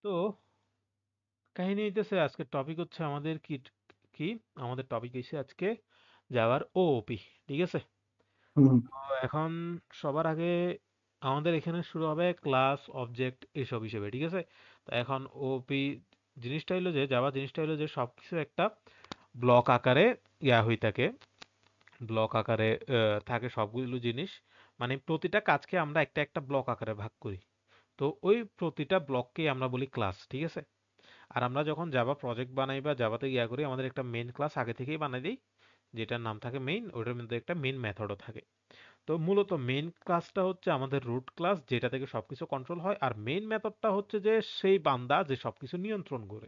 তো কাহিনী হইতেছে আজকের টপিক হচ্ছে আমাদের কি আমাদের টপিক হইছে আজকে জাভার ওওপি। ঠিক আছে? হুম তো এখন সবার আগে আমাদের এখানে শুরু হবে ক্লাস অবজেক্ট এসব হিসেবে। ঠিক আছে? তো এখন ওপি জিনিসটা হলো যে জাভা জিনিসটা হলো যে সবকিছু একটা ব্লক আকারে হয়ে থাকে, ব্লক আকারে থাকে সবগুলো জিনিস। মানে প্রতিটা কাজকে আমরা একটা একটা ব্লক আকারে ভাগ করি। তো ওই প্রতিটা ব্লককেই আমরা বলি ক্লাস। ঠিক আছে? আর আমরা যখন জাভা প্রজেক্ট বানাই বা জাভাতে করি আমাদের একটা মেইন ক্লাস আগে থেকেই বানাই দিই, যেটার নাম থাকে মেইন। ওটার মধ্যে একটা মেইন মেথডও থাকে। তো মূলত মেইন ক্লাসটা হচ্ছে আমাদের রুট ক্লাস, যেটা থেকে সবকিছু কন্ট্রোল হয়। আর মেইন মেথডটা হচ্ছে যে সেই বান্দা যে সবকিছু নিয়ন্ত্রণ করে।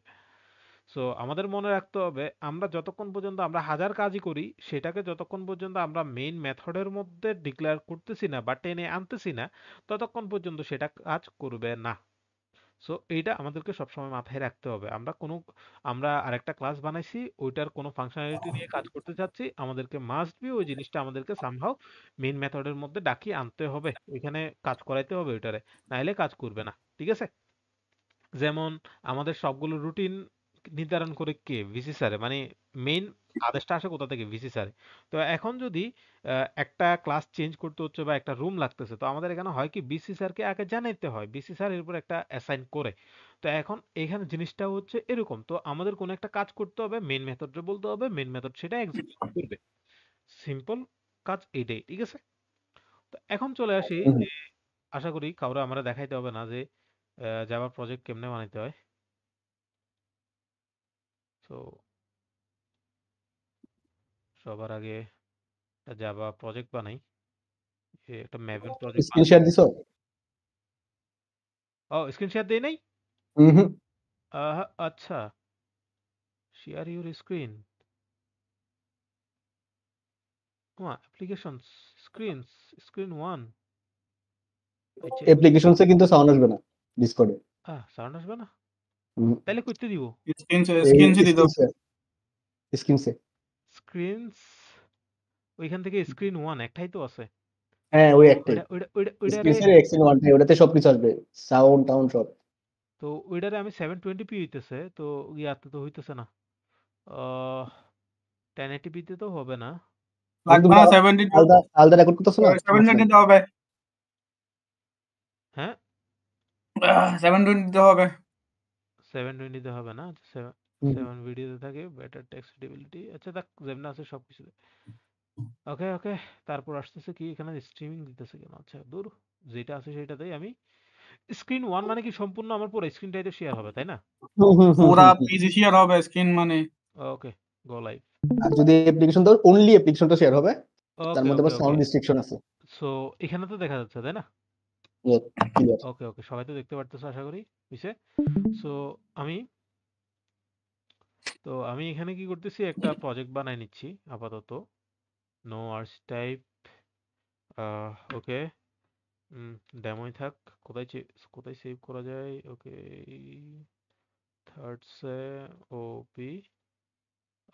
সো আমাদের মনে রাখতে হবে আমরা যতক্ষণ পর্যন্ত আমরা হাজার কাজই করি, সেটাকে যতক্ষণ পর্যন্ত আমরা মেইন মেথডের মধ্যে ডিক্লেয়ার করতেছি না বা টেনে আনতেছি না, ততক্ষণ পর্যন্ত সেটা কাজ করবে না। সো এইটা আমাদেরকে সবসময় মাথায় রাখতে হবে। আমরা আরেকটা ক্লাস বানাইছি, ওইটার কোনো ফাংশনালিটি নিয়ে কাজ করতে চাচ্ছি, আমাদেরকে মাস্ট বি ওই জিনিসটা আমাদেরকে সামহাও মেইন মেথডের মধ্যে ডাকিয়ে আনতে হবে, ওইখানে কাজ করাইতে হবে ওইটারে, নাইলে কাজ করবে না। ঠিক আছে? যেমন আমাদের সবগুলো রুটিন নির্ধারণ করে কে? ভিসি স্যারে। মানে মেইন আদেশটা আসে কোথা থেকে? ভিসি স্যারে। তো এখন যদি একটা ক্লাস চেঞ্জ করতে হচ্ছে বা একটা রুম লাগতেছে, তো আমাদের এখানে হয় কি বিসি স্যারকে আগে জানাইতে হয়, বিসি স্যার এর উপর একটা অ্যাসাইন করে। তো এখন এখানে জিনিসটা হচ্ছে এরকম, তো আমাদের কোনো একটা কাজ করতে হবে, মেইন মেথডে বলতে হবে, মেইন মেথড সেটা এক্সিকিউট করবে। সিম্পল কাজ এইটাই। ঠিক আছে? তো এখন চলে আসি হুম। যে আশা করি কাউরে আমরা দেখাইতে হবে না যে জাভা প্রজেক্ট কেমনে বানাইতে হয়। তো সবার আগে একটা জাভা প্রজেক্ট বানাই, একটা ম্যাভেন প্রজেক্ট স্ক্রিন বানাই। শেয়ার দিছো? ও, স্ক্রিন শেয়ার দেই নাই? হুম। আচ্ছা, share your screen. Applications, screens, screen one. এই চেঞ্জ। অ্যাপ্লিকেশনসে কিন্তু সাউন্ড আসবে না ডিসকর্ডে। সাউন্ড আসবে না? হুম। তাহলে করতে দিব। স্ক্রিন এই স্ক্রিন দিতে স্ক্রিন হবে। Share, screen share. স্ক্রিনস, ওইখান থেকে স্ক্রিন ওয়ান একটাই তো আছে। হ্যাঁ, ওই একটাই। স্ক্রিন ওইটারে। শেয়ার এক্সেল ওয়ানটাই, ওটাতে সবকিছু আসবে, সাউন্ড টাউন্ড সব। তো ওইটারে আমি 720p হইতেছে, তো ইয়াতে তো হইতেছে না। 1080p তে তো হবে না। এটা লাগবে তুমি না 72 আলাদা আলাদা রেকর্ড করতেছো না? সমস্যা 720 নাই। দিতে হবে। হ্যাঁ, 720 দিতে হবে। 720 তে হবে না। হুম। 7 ভিডিওতে থাকে বেটার টেক্সট এডিবিলিটি। আচ্ছা, দেখ যেমন আছে সবকিছু। ওকে ওকে। তারপর আসতেছে কি, এখানে স্ট্রিমিং দিতেছে কেন? আচ্ছা দূর, যেটা আছে সেটাতেই আমি। স্ক্রিন ওয়ান মানে কি সম্পূর্ণ আমার পুরো স্ক্রিনটাই তো শেয়ার হবে, তাই না? হুম, হুম, হুম, পুরা হুম, হুম। পিসি শেয়ার হবে স্ক্রিন মানে। ওকে, গো লাইভ। আর যদি অ্যাপ্লিকেশন দাও, অনলি অ্যাপ্লিকেশনটা শেয়ার হবে। তার ওকে মধ্যে ওকে আবার ওকে। সাউন্ড রেস্ট্রিকশন আছে। সো এখানে তো দেখা যাচ্ছে, তাই না? ক্লিয়ার। ওকে ওকে, সবাই তো দেখতে পারতেছো আশা করি। হইছে। সো আমি আমি এখানে কি করতেছি, একটা প্রজেক্ট বানাই নিচ্ছি আপাতত। No arts type. ওকে। ডেমোই থাক। কোথায় সেভ করা যায়? ওকে, থার্ড সে ওপি।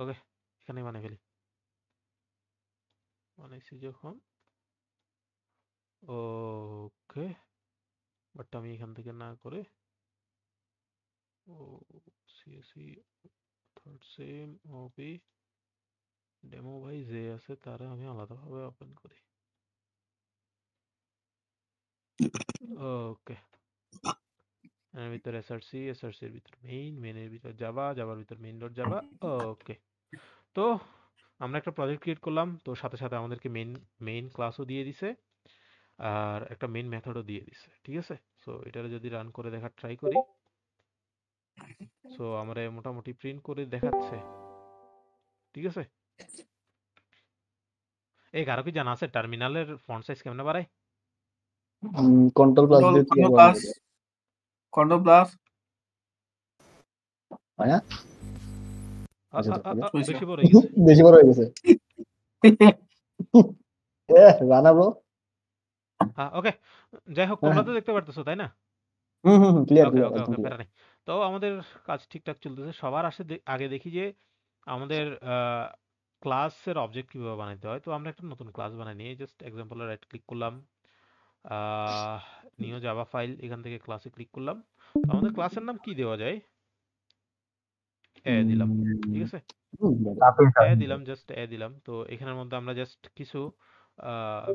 ওকে, এখানে বানিয়ে ফেলি। বানাইছি যখন। ওকে, বাট আমি এখান থেকে না করে ও সিএসি থার্ড সেম ওপি ডেমো ভাই যে আছে তারা আমি আলাদাভাবে ওপেন করি। ওকে, এর ভিতরে এসআরসি, এসআরসির ভিতর মেইন, মেইনের ভিতর জাভা, জাভার ভিতর মেইন ডট জাভা। ওকে। তো আমরা একটা প্রজেক্ট ক্রিয়েট করলাম, তো সাথে সাথে আমাদেরকে মেইন মেইন ক্লাসও দিয়ে দিছে, আর একটা মেইন মেথডও দিয়ে দিছে। ঠিক আছে? সো এটারে যদি রান করে দেখার ট্রাই করি, সো আমরা মোটামুটি প্রিন্ট করে দেখাচ্ছে। ঠিক আছে? এই কারো কি জানা আছে টার্মিনালের ফন্ট সাইজ কেমনে বাড়ায়? কন্ট্রোল প্লাস কন্ট্রোল দিয়ে ক্লিয়ার কন্ট্রোল করা প্লাস যাবে। কন্ট্রোল প্লাস হয় না? আচ্ছা, হইছে। বেশি বড় হয়ে গেছে। বেশি বড় হয়ে গেছে। রানা ব্রো। ওকে, যাই হোক হ্যাঁ, তোমরা হ্যাঁ। তো দেখতে পারতেছো, তাই না? হুম, হুম, হুম, ক্লিয়ার, ওকে ক্লিয়ার, ওকে একদম ওকে, ক্লিয়ার। প্যারা নেই। তো আমাদের কাজ ঠিকঠাক চলতেছে। সবার আগে দেখি যে আমাদের ক্লাসের অবজেক্ট কিভাবে বানাইতে হয়। তো আমরা একটা নতুন ক্লাস বানাই নিই, জাস্ট এক্সাম্পলে রাইট ক্লিক করলাম, নিউ জাভা ফাইল, এখান থেকে ক্লাসে ক্লিক করলাম। তো আমাদের ক্লাসের নাম কি দেওয়া যায়? এ দিলাম, ঠিক আছে? এ দিলাম, জাস্ট এ দিলাম। তো এখানের মধ্যে আমরা জাস্ট কিছু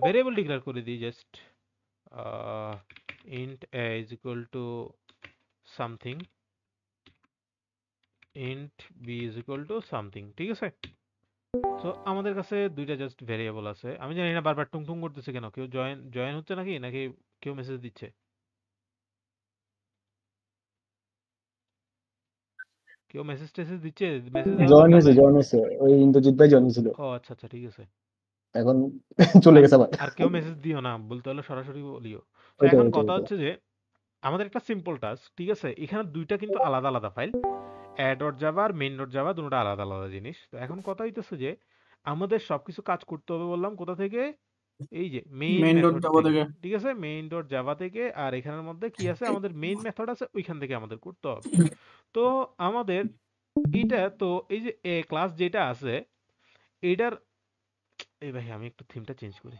ভেরিয়েবল ডিক্লেয়ার করে দিই, just int a is equal to something, int b is equal to something, ঠিক আছে? তো আমাদের কাছে দুইটা জাস্ট ভেরিয়েবল আছে। আমি জানি না বারবার টুং টুং করতেছে কেন, কেউ জয়েন জয়েন হচ্ছে নাকি, নাকি কেউ মেসেজ দিচ্ছে? কেউ মেসেজ টেসেজ দিচ্ছে? মেসেজ দেওয়ার জয়েন দরকার হয়েছে নাই। জয়েন হয়েছে, ওই ইন্দ্রজিৎ ভাই জয়েন হয়েছিল, ও আচ্ছা আচ্ছা, ঠিক আছে। এখন চলে আর গেছে আবার। আর কেউ মেসেজ দিও না, বলতে হলে সরাসরি বলিও। তো ওইটাই এখন ওইটাই কথা ওইটাই। হচ্ছে যে আমাদের একটা সিম্পল টাস্ক, ঠিক আছে? এখানে দুইটা কিন্তু আলাদা আলাদা ফাইল, অ্যাড ডট জাভা আর মেইন ডট জাভা, দুটোটা আলাদা আলাদা জিনিস। তো এখন কথা হইতেছে যে আমাদের সবকিছু কাজ করতে হবে, বললাম কোথা থেকে? এই যে মেইন মেইন ডট মেথড যাবো থেকে, থেকে। ঠিক আছে? মেইন ডট জাভা থেকে। আর এখানের মধ্যে কি আছে, আমাদের মেইন মেথড আছে, ওইখান থেকে আমাদের করতে হবে। তো আমাদের এটা তো এই যে এ ক্লাস যেটা আছে এইটার, এই ভাই আমি একটু থিমটা চেঞ্জ করি।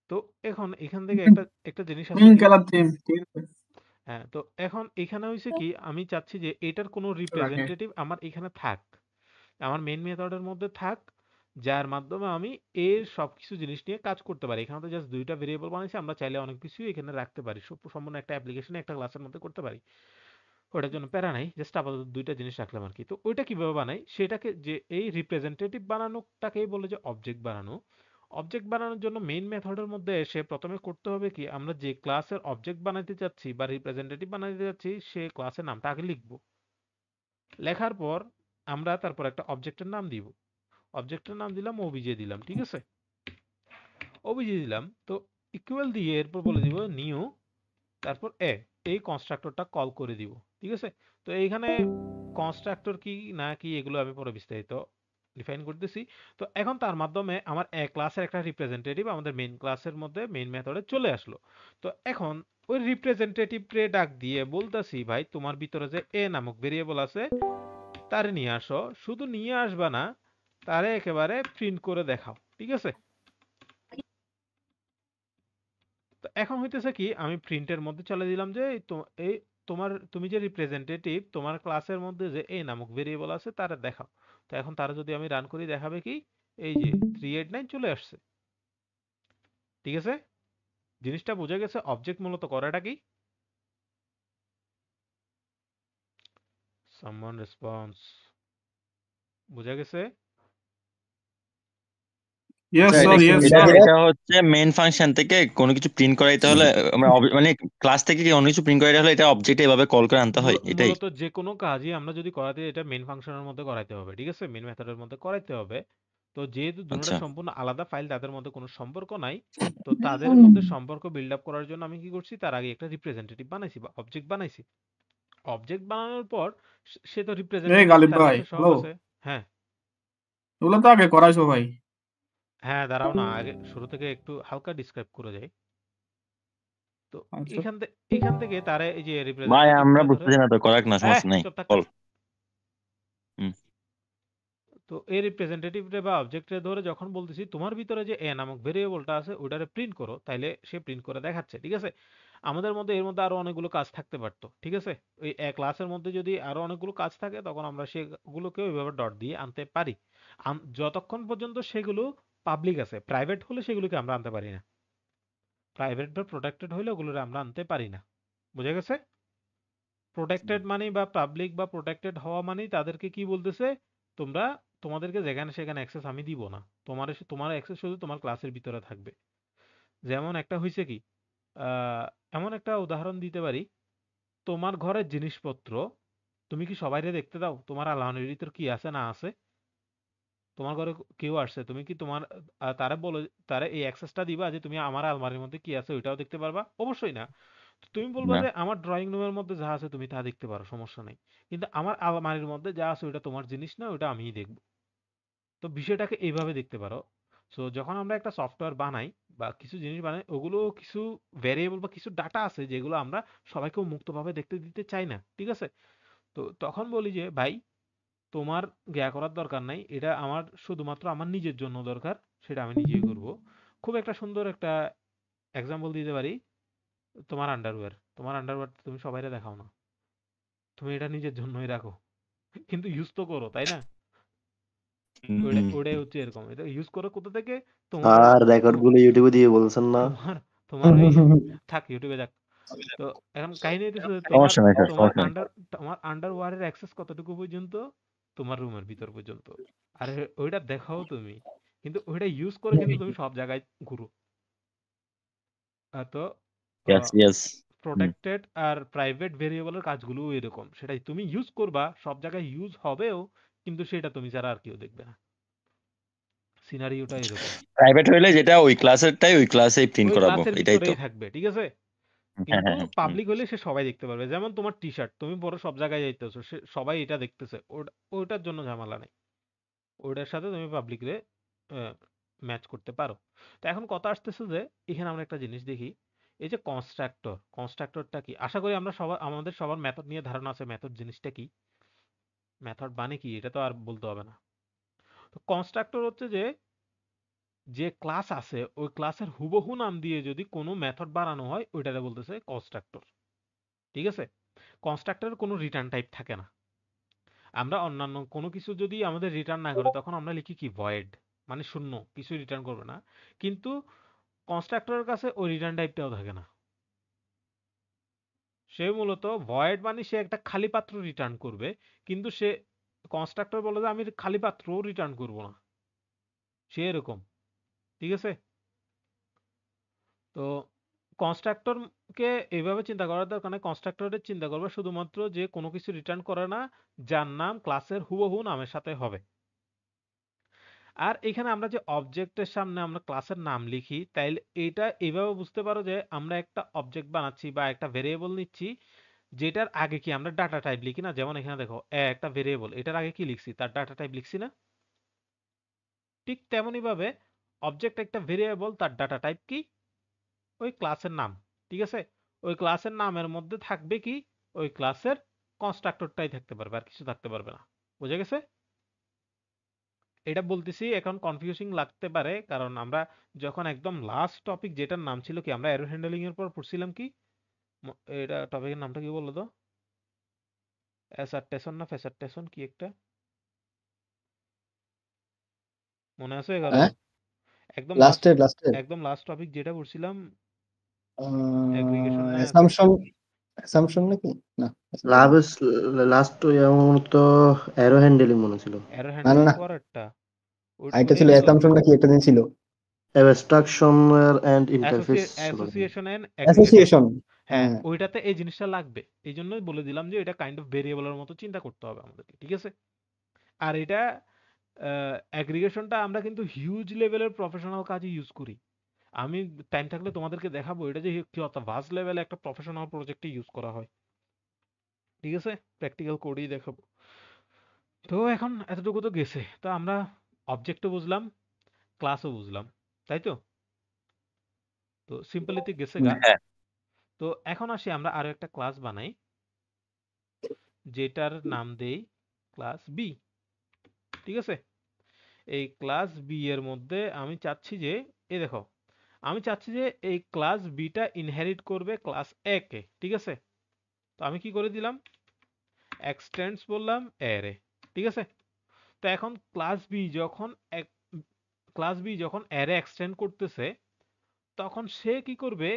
তো এখন এখান থেকে একটা একটা জিনিস আছে মেইন কি, খেলার থিম, ঠিক আছে, হ্যাঁ, তো এখন এখানে হয়েছে কি, আমি চাচ্ছি যে এটার কোনো রাখে। রিপ্রেজেন্টেটিভ আমার এখানে থাক, আমার মেইন মেথডের মধ্যে থাক, যার মাধ্যমে আমি এর সবকিছু জিনিস নিয়ে কাজ করতে পারি। এখানে তো জাস্ট দুইটা ভেরিয়েবল বানাইছি, আমরা চাইলে অনেক কিছুই এখানে রাখতে পারি, সম্পূর্ণ একটা অ্যাপ্লিকেশনে একটা ক্লাসের মধ্যে করতে পারি। ওটার জন্য প্যারা নাই, জাস্ট আপাতত দুইটা জিনিস রাখলাম আর কি। তো ওইটা কিভাবে বানাই, সেটাকে যে এই রিপ্রেজেন্টেটিভ বানানোটাকেই বলে যে অবজেক্ট বানানো। অবজেক্ট বানানোর জন্য মেইন মেথডের মধ্যে এসে প্রথমে করতে হবে কি, আমরা যে ক্লাসের অবজেক্ট বানাইতে চাচ্ছি বা রিপ্রেজেন্টেটিভ বানাইতে চাচ্ছি সে ক্লাসের নামটা আগে লিখব। লেখার পর আমরা তারপর একটা অবজেক্টের নাম দিব। অবজেক্টের নাম দিলাম ওবিজে দিলাম, ঠিক আছে? ওবিজে দিলাম, তো ইকুয়াল দিয়ে এরপর বলে দিব নিউ, তারপর এই কনস্ট্রাক্টরটা কল করে দিব, ঠিক আছে? তো এইখানে কনস্ট্রাক্টর কি না কি এগুলো আমি পরে বিস্তারিত ডিফাইন করতেছি। তো এখন তার মাধ্যমে আমার ক্লাসের একটা রিপ্রেজেন্টেটিভ আমাদের মেইন ক্লাসের মধ্যে মেইন মেথডে চলে আসলো। তো এখন ওই রিপ্রেজেন্টেটিভকে ডাক দিয়ে বলতাছি, ভাই তোমার ভিতরে যে এ নামক ভেরিয়েবল আছে তারে নিয়ে আসো। শুধু নিয়ে আসবা না, তারে একেবারে প্রিন্ট করে দেখাও, ঠিক আছে? তো এখন হইতেছে কি, আমি প্রিন্টের মধ্যে চলে দিলাম যে এই তুমি যে রিপ্রেজেন্টেটিভ, তোমার ক্লাসের মধ্যে যে এ নামক ভেরিয়েবল আছে তারা দেখাও। তো এখন তারা যদি আমি রান করি, দেখাবে কি, এই যে 389 চলে আসছে, ঠিক আছে? জিনিসটা বোঝা গেছে অবজেক্ট মূলত করাটা কি? সামওয়ান রেসপন্স, বোঝা গেছে? ইয়েস স্যার স্যার, এটা কি ইয়েস এটা স্যার। এটা এটা হচ্ছে মেইন ফাংশন থেকে কোনো কিছু প্রিন্ট করাইতে হলে আমরা মানে ক্লাস থেকে কি অন্য কিছু প্রিন্ট করাইতে হলে এটা অবজেক্টে এভাবে কল করে আনতে হয়, এটাই? মূলত যে কোনো কাজই আমরা যদি করাতে, এটা মেইন ফাংশনের মধ্যে করাইতে হবে, ঠিক আছে? মেইন মেথডের মধ্যে করাইতে হবে। তো যেহেতু দুটোটা আচ্ছা। সম্পূর্ণ আলাদা ফাইল, তাদের মধ্যে কোনো সম্পর্ক নাই, তো তাদের মধ্যে সম্পর্ক বিল্ড আপ করার জন্য আমি কি করছি, তার আগে একটা রিপ্রেজেন্টেটিভ বানাইছি বা অবজেক্ট বানাইছি। অবজেক্ট বানানোর পর সে তো এই রিপ্রেজেন্টেটিভ, গালিব তার ভাই, কাছে সব হ্যালো। আছে। হ্যাঁ, এগুলো তো আগে করাইছো ভাই। হ্যাঁ, দাঁড়াও না, আগে শুরু থেকে একটু হালকা ডিসক্রাইব করে যাই। তো আচ্ছা, এখান থেকে তারা এই যে ভাই আমরা রিপ্রেজেন্টেটিভটা ধরে, বুঝতেছি না তো, করাক না, হ্যাঁ সমস্যা নাই, চুপ থাক কল। থাক। তো এই রিপ্রেজেন্টেটিভরে বা অবজেক্টে ধরে যখন বলতেছি তোমার ভিতরে যে এ নামক ভেরিয়েবলটা আছে ওটারে প্রিন্ট করো, তাইলে সে প্রিন্ট করে দেখাচ্ছে, ঠিক আছে? আমাদের মধ্যে এর মধ্যে আরো অনেকগুলো কাজ থাকতে পারতো, ঠিক আছে? ওই এক ক্লাসের মধ্যে যদি আরো অনেকগুলো কাজ থাকে তখন আমরা সেগুলোকে ওইভাবে ডট দিয়ে আনতে পারি, যতক্ষণ পর্যন্ত সেগুলো পাবলিক আছে। প্রাইভেট হলে সেগুলোকে আমরা আনতে পারি না, প্রাইভেট বা প্রোটেক্টেড হলে ওগুলো আমরা আনতে পারি না। বুঝা গেছে? প্রোটেক্টেড মানেই বা পাবলিক বা প্রোটেক্টেড হওয়া মানেই তাদেরকে কি বলতেছে, তোমরা তোমাদেরকে যেখানে সেখানে অ্যাক্সেস আমি দিব না, তোমার অ্যাক্সেস শুধু তোমার ক্লাসের ভিতরে থাকবে। যেমন একটা হইছে কি, এমন একটা উদাহরণ দিতে পারি, তোমার ঘরের জিনিসপত্র তুমি কি সবাইরে দেখতে দাও তোমার আলমারির ভিতর কি আছে না আছে? তোমার ঘরে কেউ আসছে, তুমি কি তোমার তারা বলে, তারা এই অ্যাক্সেসটা দিবা যে তুমি আমার আলমারির মধ্যে কি আছে ওইটাও দেখতে পারবা? অবশ্যই না। তো তুমি বলবা না। যে আমার ড্রয়িং রুমের মধ্যে যা আছে তুমি তা দেখতে পারো, সমস্যা নেই। কিন্তু আমার আলমারির মধ্যে যা আছে ওইটা তোমার জিনিস না, ওইটা আমিই দেখব। তো বিষয়টাকে এইভাবে দেখতে পারো। সো যখন আমরা একটা সফটওয়্যার বানাই বা কিছু জিনিস বানাই, ওগুলো কিছু ভ্যারিয়েবল বা কিছু ডাটা আছে যেগুলো আমরা সবাইকেও মুক্তভাবে দেখতে দিতে চাই না, ঠিক আছে? তো তখন বলি যে ভাই, তোমার করার দরকার নাই, এটা আমার শুধুমাত্র আমার নিজের জন্য দরকার, সেটা আমি নিজেই করব। খুব একটা সুন্দর একটা এক্সাম্পল দিতে পারি, তোমার আন্ডারওয়্যার তুমি সবাইরে দেখাও না, তুমি এটা নিজের জন্যই রাখো, কিন্তু ইউজ তো করো, তাই না? ওটাই হচ্ছে এরকম, এটা ইউজ করো কোথা থেকে? তোমার ওই আর রেকর্ড তো- গুলো ইউটিউবে দিয়ে বলছেন না? তোমার তোমার ওই থাক, ইউটিউবে যাক। তো এখন কাহিনী হইতেছে যে সমস্যা নাই স্যার, তোমার সমস্যা নাই। তোমার আন্ডারওয়্যারের অ্যাক্সেস কতটুকু পর্যন্ত? তোমার রুমের ভিতর পর্যন্ত। আর ওইটা দেখাও তুমি, কিন্তু ওইটা ইউজ করে কিন্তু তুমি সব জায়গায় ঘুরো। তো ইয়েস ইয়েস। প্রোটেক্টেড আর প্রাইভেট ভেরিয়েবলের কাজগুলো এরকম, সেটাই তুমি ইউজ করবা, সব জায়গায় ইউজ হবেও, কিন্তু সেটা তুমি ছাড়া আর কেউ দেখবে না। সিনারিওটা এরকম, প্রাইভেট হইলে যেটা ওই ক্লাসেরটাই ওই ক্লাসেই প্রিন্ট ওই করাবো, ক্লাসের এটাই তো। ভিতরেই থাকবে, ঠিক আছে? হ্যাঁ কিন্তু হ্যাঁ হ্যাঁ। পাবলিক হলে সে সবাই দেখতে পারবে। যেমন তোমার টি শার্ট তুমি পরে সব জায়গায় যাইতেছো, সে সবাই এটা দেখতেছে, ওটার জন্য ঝামেলা নেই, ওটার সাথে তুমি পাবলিকরে ম্যাচ করতে পারো। তো এখন কথা আসতেছে যে এখানে আমরা একটা জিনিস দেখি, এই যে কনস্ট্রাক্টরটা কি? আশা করি আমাদের সবার মেথড নিয়ে ধারণা আছে, মেথড জিনিসটা কি, মেথড মানে কি, এটা তো আর বলতে হবে না। তো কনস্ট্রাক্টর হচ্ছে যে ক্লাস আছে ওই ক্লাসের হুবহু নাম দিয়ে যদি কোনো মেথড বানানো হয়, ওইটারে বলতেছে কনস্ট্রাক্টর, ঠিক আছে? কনস্ট্রাক্টরের কোনো রিটার্ন টাইপ থাকে না। আমরা অন্যান্য কোনো কিছু যদি আমাদের রিটার্ন না করে, তখন আমরা লিখি কি, ভয়েড, মানে শূন্য, কিছু রিটার্ন করবে না। কিন্তু কনস্ট্রাক্টরের কাছে ওই রিটার্ন টাইপটাও থাকে না। সে মূলত ভয়েড মানে সে একটা খালি পাত্র রিটার্ন করবে, কিন্তু সে কনস্ট্রাক্টর বলে যে আমি খালি পাত্রও রিটার্ন করব না, সে এরকম, ঠিক আছে? তো কনস্ট্রাক্টরকে এভাবে চিন্তা করার দরকার নেই, কনস্ট্রাক্টরের চিন্তা করবে শুধুমাত্র যে কোনো কিছু রিটার্ন করে না যার নাম ক্লাসের হুবহু নামের সাথে হবে। আর এখানে আমরা যে অবজেক্টের সামনে আমরা ক্লাসের নাম লিখি, তাইলে এটা এইভাবে বুঝতে পারো যে আমরা একটা অবজেক্ট বানাচ্ছি বা একটা ভেরিয়েবল নিচ্ছি, যেটার আগে কি আমরা ডাটা টাইপ লিখি না? যেমন এখানে দেখো একটা ভেরিয়েবল, এটার আগে কি লিখছি, তার ডাটা টাইপ লিখছি না? ঠিক তেমনি ভাবে অবজেক্ট একটা ভেরিয়েবল, তার ডাটা টাইপ কি? ওই ক্লাসের নাম, ঠিক আছে? ওই ক্লাসের নামের মধ্যে থাকবে কি, ওই ক্লাসের কনস্ট্রাক্টরটাই থাকতে পারবে, আর কিছু থাকতে পারবে না। বুঝে গেছে? এটা বলতেছি এখন কনফিউজিং লাগতে পারে, কারণ আমরা যখন একদম লাস্ট টপিক, যেটার নাম ছিল কি, আমরা এরর হ্যান্ডলিং এর পর পড়ছিলাম কি, এটা টপিকের নামটা কি বললো তো? অ্যাসার্টেশন না ফ্যাসার্টেশন কি একটা, মনে আছে কারো? হ্যাঁ, একদম লাস্ট, লাস্টের একদম লাস্ট টপিক যেটা পড়ছিলাম, অ্যাগ্রিগেশন না অ্যাসাম্পশন নাকি? না, লাভ লাস্ট তো অ্যারো হ্যান্ডেলিং মনে ছিল। এরর না না হ্যান্ডলিং না, পরেরটা এটা ওইটাই ছিল হলো অ্যাসাম্পশন নাকি একটা দিন ছিল, abstraction and interface. Association and aggregation. Association. হ্যাঁ, হ্যাঁ, ওইটাতে এই জিনিসটা লাগবে, এই জন্যই বলে দিলাম যে এটা কাইন্ড অফ ভেরিয়েবলের মতো চিন্তা করতে হবে আমাদেরকে, ঠিক আছে? আর এটা অ্যাগ্রিগেশনটা আমরা কিন্তু হিউজ লেভেলের প্রফেশনাল কাজে ইউজ করি। আমি টাইম থাকলে তোমাদেরকে দেখাবো এটা যে কি অত ভাস্ট লেভেলে একটা প্রফেশনাল প্রজেক্টে ইউজ করা হয়, ঠিক আছে? প্র্যাকটিক্যাল কোডেই দেখাবো। তো এখন এতটুকু তো গেছে, তো আমরা অবজেক্টও বুঝলাম, ক্লাসও বুঝলাম, তাই তো? তো সিম্পলিতে গেছে গা। হ্যাঁ। তো এখন আসি, আমরা আরো একটা ক্লাস বানাই, যেটার নাম দেই ক্লাস বি, ঠিক আছে? এই ক্লাস বি এর মধ্যে আমি চাচ্ছি যে, এই দেখো, আমি চাচ্ছি যে এই ক্লাস বিটা ইনহেরিট করবে ক্লাস এ কে, ঠিক আছে? তো আমি কি করে দিলাম, এক্সটেন্ডস বললাম অ্যারে, ঠিক আছে? তো এখন ক্লাস বি যখন অ্যারে এক্সটেন্ড করতেছে, তখন সে কি করবে,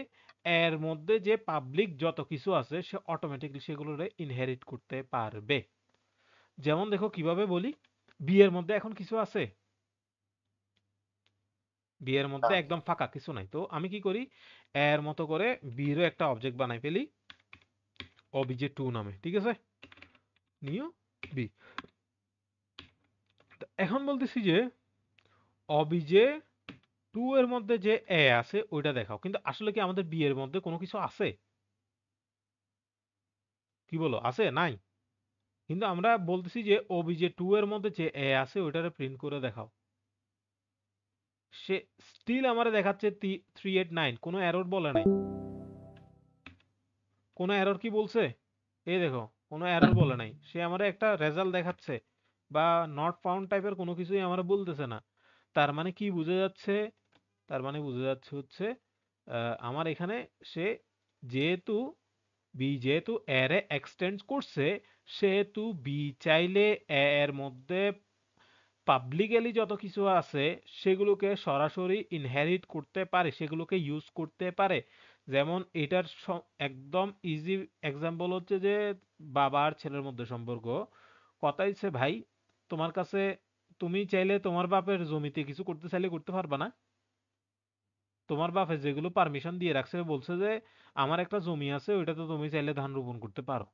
এর মধ্যে যে পাবলিক যত কিছু আছে সে অটোমেটিকলি সেগুলোরে ইনহেরিট করতে পারবে। যেমন দেখো কিভাবে বলি, বি এর মধ্যে এখন কিছু আছে, বি এর মধ্যে একদম ফাঁকা, কিছু নাই। তো আমি কি করি, এর মতো করে বি এরও একটা অবজেক্ট বানাই ফেলি obj2 নামে, ঠিক আছে? New B. এখন বলতেছি যে obj2 এর মধ্যে যে এ আছে ওইটা দেখাও, কিন্তু আসলে কি আমাদের বি এর মধ্যে কোনো কিছু আছে? কি বলো, আছে? নাই। কিন্তু আমরা বলতেছি যে obj2 এর মধ্যে যে এ আছে ওইটারে প্রিন্ট করে দেখাও। সে স্টিল আমারে দেখাচ্ছে 389, কোনো এরর বলে নাই। কোনো এরর কি বলছে? এই দেখো, কোনো এরর বলে নাই, সে আমারে একটা রেজাল্ট দেখাচ্ছে, বা নট ফাউন্ড টাইপের কোনো কিছুই আমারে বলতেছে না। তার মানে কি বুঝে যাচ্ছে? তার মানে বুঝে যাচ্ছে হচ্ছে আমার এখানে সে যেহেতু যেহেতু অ্যারে এক্সটেন্ড করছে, সেহেতু বি চাইলে এর মধ্যে পাবলিক্যালি যত কিছু আছে সেগুলোকে সরাসরি ইনহেরিট করতে পারে, সেগুলোকে ইউজ করতে পারে। যেমন এটার একদম ইজি এক্সাম্পল হচ্ছে যে বাবা আর ছেলের মধ্যে সম্পর্ক। কথা হচ্ছে ভাই, তোমার কাছে তুমি চাইলে তোমার বাপের জমিতে কিছু করতে চাইলে করতে পারবা না। তোমার বাপে যেগুলো পারমিশন দিয়ে রাখছে, বলছে যে আমার একটা জমি আছে, ওইটাতে তুমি চাইলে ধান রোপণ করতে পারো।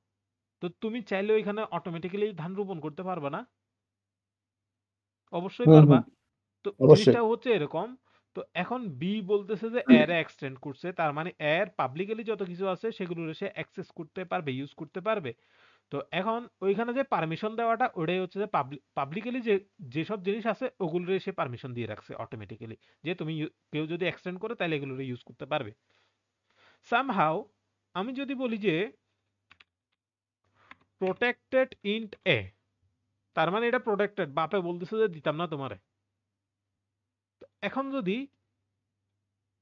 তো তুমি চাইলে ওইখানে অটোমেটিক্যালি ধান রোপণ করতে পারবা না? অবশ্যই হুম পারবা। হুম তো অবশ্যই। জিনিসটা হচ্ছে এরকম। তো এখন বি বলতেছে যে এর এক্সটেন্ড করছে, তার মানে এর পাবলিক্যালি যত কিছু আছে সেগুলো সে অ্যাক্সেস করতে পারবে, ইউজ করতে পারবে। তো এখন ওইখানে যে পারমিশন দেওয়াটা, ওটাই হচ্ছে যে পাবলিক্যালি যে যেসব জিনিস আছে ওগুলোর সে পারমিশন দিয়ে রাখছে অটোমেটিক্যালি, যে তুমি কেউ যদি এক্সটেন্ড করে তাহলে এগুলো ইউজ করতে পারবে। সামহাউ আমি যদি বলি যে প্রোটেক্টেড ইন্ট এ, তার মানে এটা প্রোটেক্টেড, বাপে বলতেছে যে দিতাম না তোমারে। এখন যদি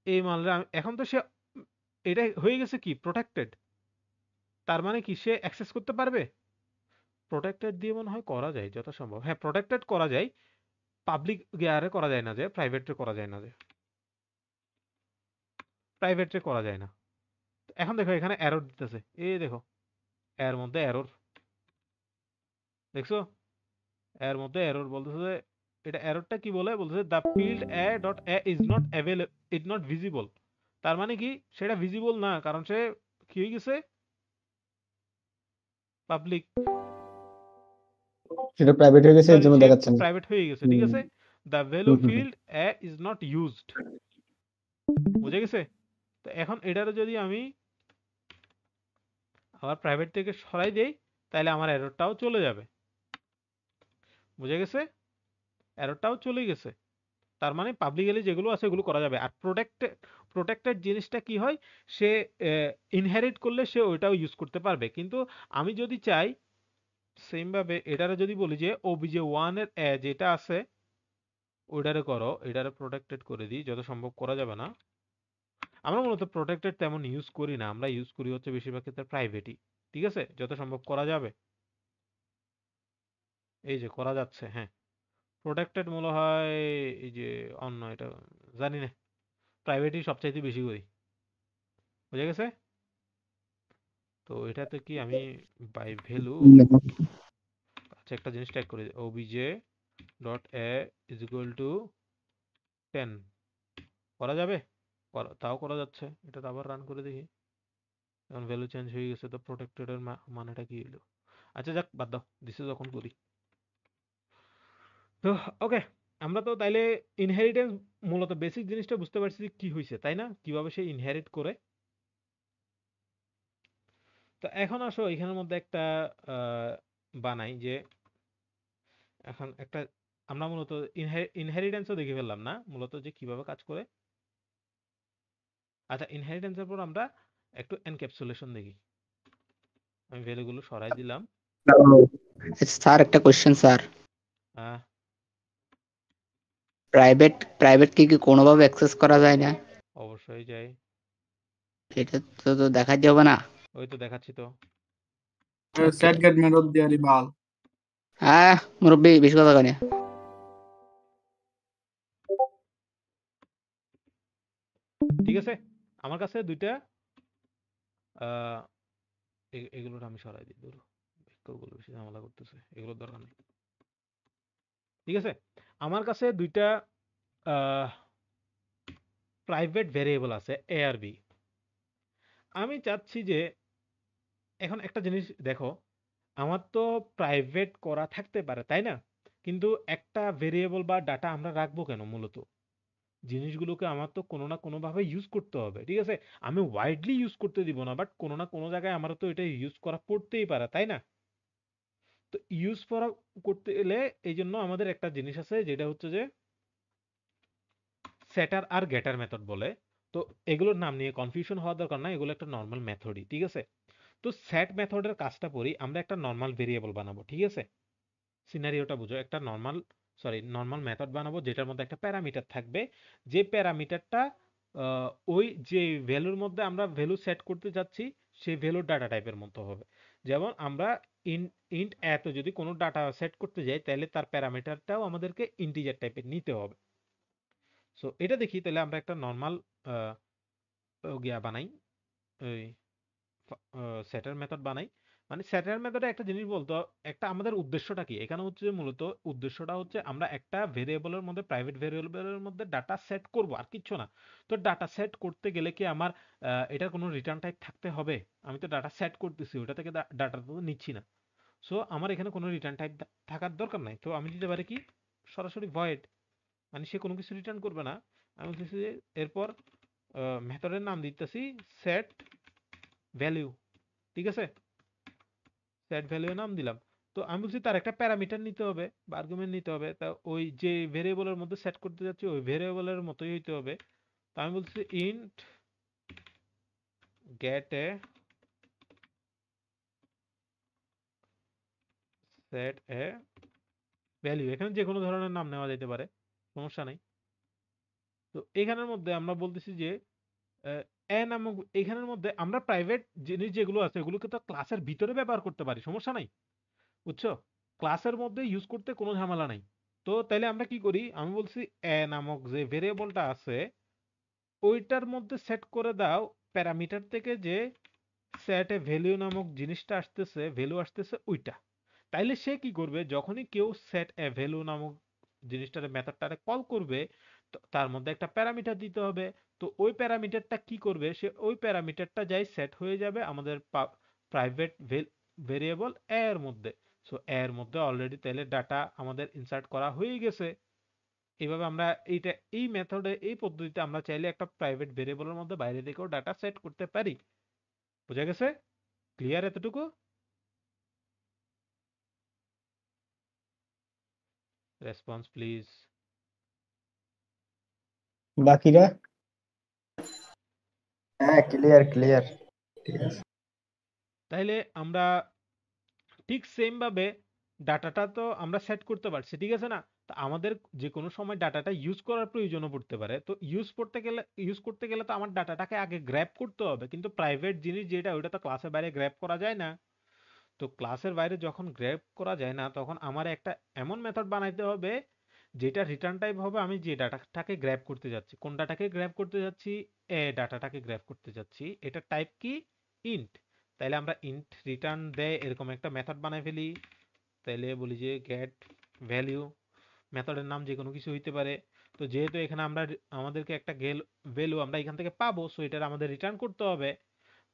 এই মানলে এখন তো সে এটা হয়ে গেছে কি প্রোটেক্টেড, তার মানে কি সে অ্যাক্সেস করতে পারবে। প্রোটেক্টেড দিয়ে মনে হয় করা যায় যত সম্ভব, হ্যাঁ প্রোটেক্টেড করা যায়, পাবলিক গেয়ারে করা যায় না, যে প্রাইভেটে করা যায় না, যে প্রাইভেটে করা যায় না। এখন দেখো এখানে এরর দিতেছে, এই দেখো এর মধ্যে এরর, দেখছো এর মধ্যে এরর বলতেছে যে এটা এররটা কি বলে, বলতেছে the field A dot A is not available, it not visible. তার মানে কি সেটা ভিজিবল না, কারণ সে কি হয়ে গেছে পাবলিক, সেটা প্রাইভেট হয়ে গেছে, এর সরি জন্য সে দেখাচ্ছে না। প্রাইভেট হয়ে গেছে, ঠিক হুম আছে। The value hmm hmm hmm. Field A is not used, বুঝে গেছে। তো এখন এটারে যদি আমি আবার প্রাইভেট থেকে সরাই দেই, তাহলে আমার এররটাও চলে যাবে, বুঝে গেছে, এররটাও চলে গেছে। তার মানে পাবলিকলি যেগুলো আছে ওগুলো করা যাবে। আর প্রোটেক্টেড জিনিসটা কি হয়, সে ইনহেরিট করলে সে ওইটাও ইউজ করতে পারবে। কিন্তু আমি যদি চাই সেম ভাবে এটারে যদি বলি যে ওবিজে 1 এর যেটা আছে ওইটারে করো, এটারে প্রোটেক্টেড করে দিই, যত সম্ভব করা যাবে না। আমরা মূলত প্রোটেক্টেড তেমন ইউজ করি না, আমরা ইউজ করি হচ্ছে বেশিরভাগ ক্ষেত্রে প্রাইভেটই, ঠিক আছে, যত সম্ভব করা যাবে। এই যে করা যাচ্ছে, হ্যাঁ প্রোটেক্টেড মনে হয় এই যে অন্য এটা জানি না, প্রাইভেটই সবচাইতে বেশি করি, বুঝে গেছে। তো এটাতে কি আমি বাই ভ্যালু, আচ্ছা একটা জিনিস ট্যাগ করে OBJ dot A is equal to 10 করা যাবে, তাও করা যাচ্ছে। এটা তো আবার রান করে দেখি, এখন ভ্যালু চেঞ্জ হয়ে গেছে, তো প্রোটেক্টেড এর মানেটা কি হলো। আচ্ছা যাক বাদ দাও, দিছে যখন করি। তো ওকে, আমরা তো তাইলে ইনহেরিটেন্স মূলত বেসিক জিনিসটা বুঝতে পারছি যে কি হয়েছে, তাই না, কিভাবে সে ইনহেরিট করে। তো এখন আসো এখানের মধ্যে একটা বানাই যে এখন একটা আমরা মূলত ইনহেরিটেন্সও দেখে ফেললাম না মূলত যে কিভাবে কাজ করে। আচ্ছা ইনহেরিটেন্সের পর আমরা একটু এনক্যাপসুলেশন দেখি। আমি ভ্যালুগুলো সরাই দিলাম। স্যার একটা কোশ্চেন স্যার, আহ, প্রাইভেট কি কোনোভাবে অ্যাক্সেস করা যায় না? অবশ্যই যাই, এটা তো দেখাতে হবে না। ওই তো দেখাচ্ছি তো। সেট গেট মেথড দিয়ে আরে বাল। হ্যাঁ মুরব্বী বেশি কথা কয় না। ঠিক আছে, আমার কাছে দুইটা আহ, এগুলোর আমি সরাই দিই, ধরো বাক্যগুলো বেশি ঝামেলা করতেছে, এগুলোর দরকার নেই। ঠিক আছে, আমার কাছে দুইটা প্রাইভেট ভ্যারিয়েবল আছে এ আর বি। আমি চাচ্ছি যে এখন একটা জিনিস দেখো, আমার তো প্রাইভেট করা থাকতে পারে তাই না, কিন্তু একটা ভেরিয়েবল বা ডাটা আমরা রাখবো কেন, মূলত জিনিসগুলোকে আমার তো কোনো না কোনো ভাবে ইউজ করতে হবে, ঠিক আছে। আমি ওয়াইডলি ইউজ করতে দিব না, বাট কোনো না কোনো জায়গায় আমার তো এটা ইউজ করা পড়তেই পারে তাই না। তো ইউজ করা করতে গেলে এই জন্য আমাদের একটা জিনিস আছে যেটা হচ্ছে যে সেটার আর গেটার মেথড বলে। তো এগুলোর নাম নিয়ে কনফিউশন হওয়ার দরকার না, এগুলো একটা নর্মাল মেথডই, ঠিক আছে। তো সেট মেথডের কাজটা করি, আমরা একটা নর্মাল ভেরিয়েবল বানাবো, ঠিক আছে। সিনারিওটা বুঝো, একটা নর্মাল মেথড বানাবো যেটার মধ্যে একটা প্যারামিটার থাকবে, যে প্যারামিটারটা ওই যে ভ্যালুর মধ্যে আমরা ভ্যালু সেট করতে যাচ্ছি সেই ভ্যালুর ডাটা টাইপের মতো হবে। যেমন আমরা ইন্ট এত যদি কোনো ডাটা সেট করতে যাই তাহলে তার প্যারামিটারটাও আমাদেরকে ইন্টিজার টাইপের নিতে হবে। সো এটা দেখি তাহলে আমরা একটা নর্মাল গিয়া বানাই, ওই সেটার মেথড বানাই। মানে সেটার মেথডে একটা জিনিস বলতো, একটা আমাদের উদ্দেশ্যটা কি এখানে হচ্ছে যে মূলত উদ্দেশ্যটা হচ্ছে আমরা একটা ভেরিয়েবলের মধ্যে, প্রাইভেট ভেরিয়েবলের মধ্যে ডাটা সেট করব, আর কিচ্ছু না। তো ডাটা সেট করতে গেলে কি আমার এটার কোনো রিটার্ন টাইপ থাকতে হবে? আমি তো ডাটা সেট করতেছি, ওটা থেকে ডাটা তো নিচ্ছি না। সো আমার এখানে কোনো রিটার্ন টাইপ থাকার দরকার নাই। তো আমি দিতে পারি কি সরাসরি ভয়েড, মানে সে কোনো কিছু রিটার্ন করবে না। আমি বলতেছি যে এরপর মেথডের নাম দিতেছি সেট ভ্যালু, ঠিক আছে, সেট ভ্যালু নাম দিলাম। তো আমি বলছি তার একটা প্যারামিটার নিতে হবে বা আর্গুমেন্ট নিতে হবে, তা ওই যে ভেরিয়েবলের মধ্যে সেট করতে যাচ্ছি ওই ভেরিয়েবলের মতোই হইতে হবে। তো আমি বলছি int gate A set a value, এখানে যে কোনো ধরনের নাম নেওয়া যেতে পারে, সমস্যা নাই। তো এখানের মধ্যে আমরা বলতেছি যে এ নামক, এখানের মধ্যে আমরা প্রাইভেট জিনিস যেগুলো আছে ওগুলোকে তো ক্লাসের ভিতরে ব্যবহার করতে পারি, সমস্যা নাই, বুঝছো? ক্লাসের মধ্যে ইউজ করতে কোনো ঝামেলা নাই। তো তাইলে আমরা কি করি, আমি বলছি এ নামক যে ভেরিয়েবলটা আছে ওইটার মধ্যে সেট করে দাও প্যারামিটার থেকে যে সেটে ভ্যালু নামক জিনিসটা আসতেছে, ভ্যালু আসতেছে ওইটা। তাইলে সে কি করবে, যখনই কেউ সেট এ ভ্যালু নামক জিনিসটারে মেথডটারে কল করবে তার মধ্যে একটা প্যারামিটার দিতে হবে। তো ওই প্যারামিটারটা কি করবে, সে ওই প্যারামিটারটা যাই সেট হয়ে যাবে আমাদের প্রাইভেট ভেরিয়েবল এর মধ্যে। সো এর মধ্যে অলরেডি তাহলে ডাটা আমাদের ইনসার্ট করা হয়ে গেছে। এইভাবে আমরা এই মেথডে, এই পদ্ধতিতে আমরা চাইলে একটা প্রাইভেট ভেরিয়েবলের মধ্যে বাইরে থেকেও ডাটা সেট করতে পারি। বুঝা গেছে? ক্লিয়ার এতটুকু? Response please. বাকিরা হ্যাঁ, ক্লিয়ার ক্লিয়ার। ঠিক আছে। তাইলে আমরা ঠিক সেম ভাবে ডাটাটা তো আমরা সেট করতে পারছি, ঠিক আছে না? তা আমাদের যে কোনো সময় ডাটাটা ইউজ করার প্রয়োজনও পড়তে পারে। তো ইউজ করতে গেলে তো আমার ডাটাটাকে আগে গ্র্যাব করতে হবে, কিন্তু প্রাইভেট জিনিস যেটা ওইটা তো ক্লাসের বাইরে গ্র্যাব করা যায় না। তো ক্লাসের বাইরে যখন গ্র্যাব করা যায় না তখন আমার একটা এমন মেথড বানাইতে হবে যেটা রিটার্ন টাইপ হবে আমি যে ডাটাটাকে গ্র্যাব করতে যাচ্ছি। কোন ডাটাকে গ্র্যাব করতে যাচ্ছি? এ ডাটাটাকে গ্র্যাব করতে যাচ্ছি। এটা টাইপ কি? ইন্ট। তাইলে আমরা ইন্ট রিটার্ন দেয় এরকম একটা মেথড বানাই ফেলি। তাইলে বলি যে গেট ভ্যালু, মেথডের নাম যে কোনো কিছু হইতে পারে। তো যেহেতু এখানে আমরা আমাদেরকে একটা ভ্যালু আমরা এখান থেকে পাবো, সো এটা আমাদের রিটার্ন করতে হবে।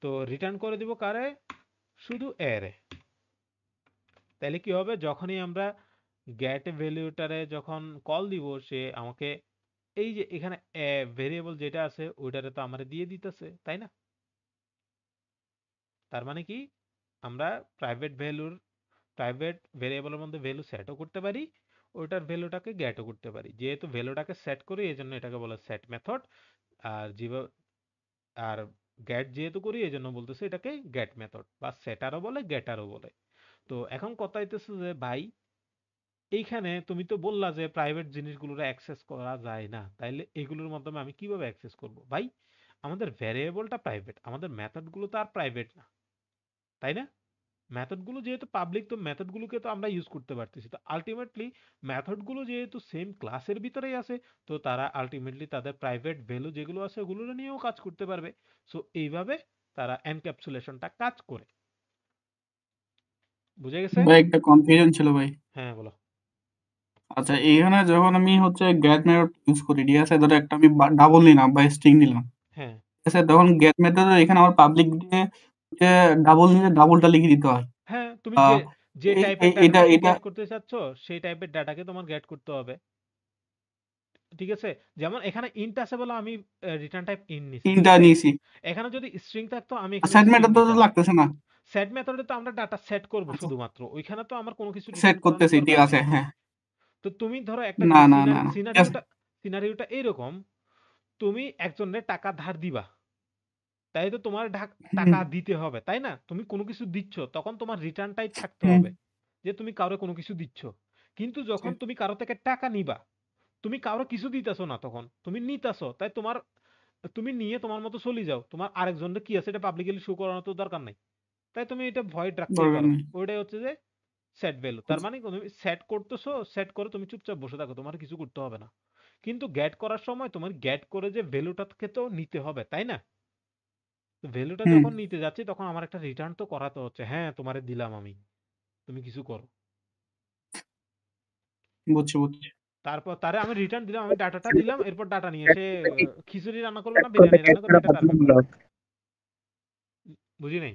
তো রিটার্ন করে দিব কারে? শুধু এরে। তাহলে কি হবে, যখনই আমরা গেট ভ্যালুটারে যখন কল দিব সে আমাকে এই যে এখানে ভেরিয়েবল যেটা আছে ওইটারে তো আমারে দিয়ে দিতেছে, তাই না? তার মানে কি আমরা প্রাইভেট ভেরিয়েবলের মধ্যে ভ্যালু সেটও করতে পারি, ওইটার ভ্যালুটাকে গেটও করতে পারি। যেহেতু ভ্যালুটাকে সেট করি এই জন্য এটাকে বলে সেট মেথড। আর যেভাবে আর গেট যেহেতু করি এই জন্য বলতেছে এটাকে গেট মেথড, বা সেটারও বলে গেটারও বলে। তো এখন কথা হইতেছে যে ভাই এইখানে তুমি তো বললা যে প্রাইভেট জিনিসগুলোর অ্যাক্সেস করা যায় না, তাইলে এগুলোর মাধ্যমে আমি কিভাবে অ্যাক্সেস করব? ভাই আমাদের ভ্যারিয়েবলটা প্রাইভেট, আমাদের মেথডগুলো তো আর প্রাইভেট না, তাই না? মেথডগুলো যেহেতু পাবলিক, তো মেথডগুলোকে তো আমরা ইউজ করতে পারতেছি। তো আলটিমেটলি মেথডগুলো যেহেতু সেম ক্লাসের ভিতরেই আছে, তো তারা আলটিমেটলি তাদের প্রাইভেট ভ্যালু যেগুলো আছে ওগুলো নিয়েও কাজ করতে পারবে। সো এইভাবে তারা এনক্যাপসুলেশনটা কাজ করে। বুঝে গেছে? ভাই একটা কনফিউশন ছিল ভাই। হ্যাঁ বলো। আচ্ছা, এইখানে যখন আমি হচ্ছে গেট মেথড ইউজ করি, ঠিক আছে, ধরো একটা আমি ডাবল নিলাম বা স্ট্রিং নিলাম, হ্যাঁ ঠিক আছে, তখন গেট মেথডে এখানে আমার পাবলিক দিয়ে হচ্ছে ডাবল নিলে ডাবলটা লিখে দিতে হয়। হ্যাঁ, তুমি আহ, যে এই- টাইপের এই- এটা ডাটাটাকে এটা গেট করতে চাচ্ছ সেই টাইপের ডাটাকে তোমার গেট করতে হবে, ঠিক আছে? যেমন এখানে ইন্ট আছে বলে আমি রিটার্ন টাইপ ইন্ট নিছি, ঠিক তিনটা আছে? নিয়েছি। এখানে যদি স্ট্রিং থাকতো আমি এখানে সেট স্ট্রিং মেথড তো নিতাম। লাগতেছে না। সেট মেথডে তো আমরা ডাটা সেট করব আচ্ছা, শুধুমাত্র, ওইখানে তো আমার কোনো কিছু সেট রিটার্ন করানোর করতেছি, ঠিক দরকার আছে, নেই। হ্যাঁ। তো তুমি ধরো একটা না জিনিস না না না, ঠিক আছে। সিনারিওটা এইরকম, তুমি একজনের টাকা ধার দিবা, তাই তো তোমার টাকা হুম, দিতে হবে, তাই না? তুমি কোনো কিছু দিচ্ছ তখন তোমার রিটার্ন টাইপ থাকতে হুম, হবে যে তুমি কাউরে কোনো কিছু দিচ্ছ। কিন্তু যখন তুমি কারো থেকে টাকা নিবা, তুমি কারো কিছু দিতেছো না, তখন তুমি নিতেছো, তাই তোমার তুমি নিয়ে তোমার মতো চলে যাও, তোমার আরেকজনের কি আছে এটা পাবলিকলি শো করানোর তো দরকার নাই, তাই তুমি এটা ভয়েড রাখতেই দরকার পারো। নেই। ওইটাই হচ্ছে যে সেট ভ্যালু। তার মানে তুমি সেট করতেছো, সেট করে তুমি চুপচাপ বসে থাকো, তোমার কিছু করতে হবে না। কিন্তু গ্যাট করার সময় তোমার গ্যাট করে যে ভ্যালুটাকে তো নিতে হবে, তাই না? তো ভ্যালুটা হুম, যখন নিতে যাচ্ছি তখন আমার একটা রিটার্ন তো করাতে হচ্ছে, হ্যাঁ তোমারে দিলাম আমি, তুমি কিছু করো। বুঝছি বুঝছি। তারপর তারে আমি রিটার্ন দিলাম, আমি ডাটাটা দিলাম, এরপর ডাটা নিয়ে সেট সে করলে কি খিচুড়ি রান্না করবে সেট না করলে বিরিয়ানি গেট রান্না করবে করা এটা তার ব্যাপার। বাধ্যতামূলক। বুঝি নাই।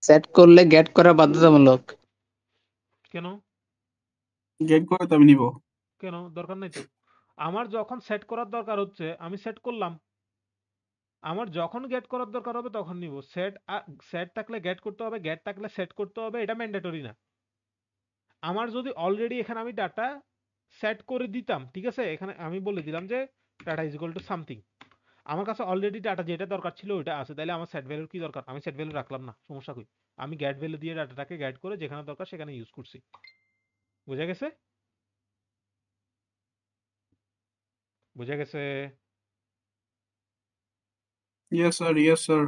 সেট করলে গেট করা বাধ্যতামূলক। কেন? গেট করে তো আমি নিব। কেন দরকার নাই তো? আমার যখন সেট করার দরকার হচ্ছে আমি সেট করলাম, আমার যখন গেট করার দরকার হবে তখন নিব। সেট সেট থাকলে গেট করতে হবে, গেট থাকলে সেট করতে হবে, এটা ম্যান্ডেটরি না। আমার যদি অলরেডি এখানে আমি ডাটা সেট করে দিতাম, ঠিক আছে, এখানে আমি বলে দিলাম যে data is equal to something, আমার কাছে অলরেডি ডাটা যেটা দরকার ছিল ওইটা আছে, তাহলে আমার সেট ভ্যালুর কি দরকার? আমি সেট ভ্যালু রাখলাম না, সমস্যা কই? আমি গেট ভ্যালু দিয়ে ডাটাটাকে গাইড করে যেখানে দরকার সেখানে ইউজ করছি। বুঝা গেছে? বুঝা গেছে? Yes sir, yes sir.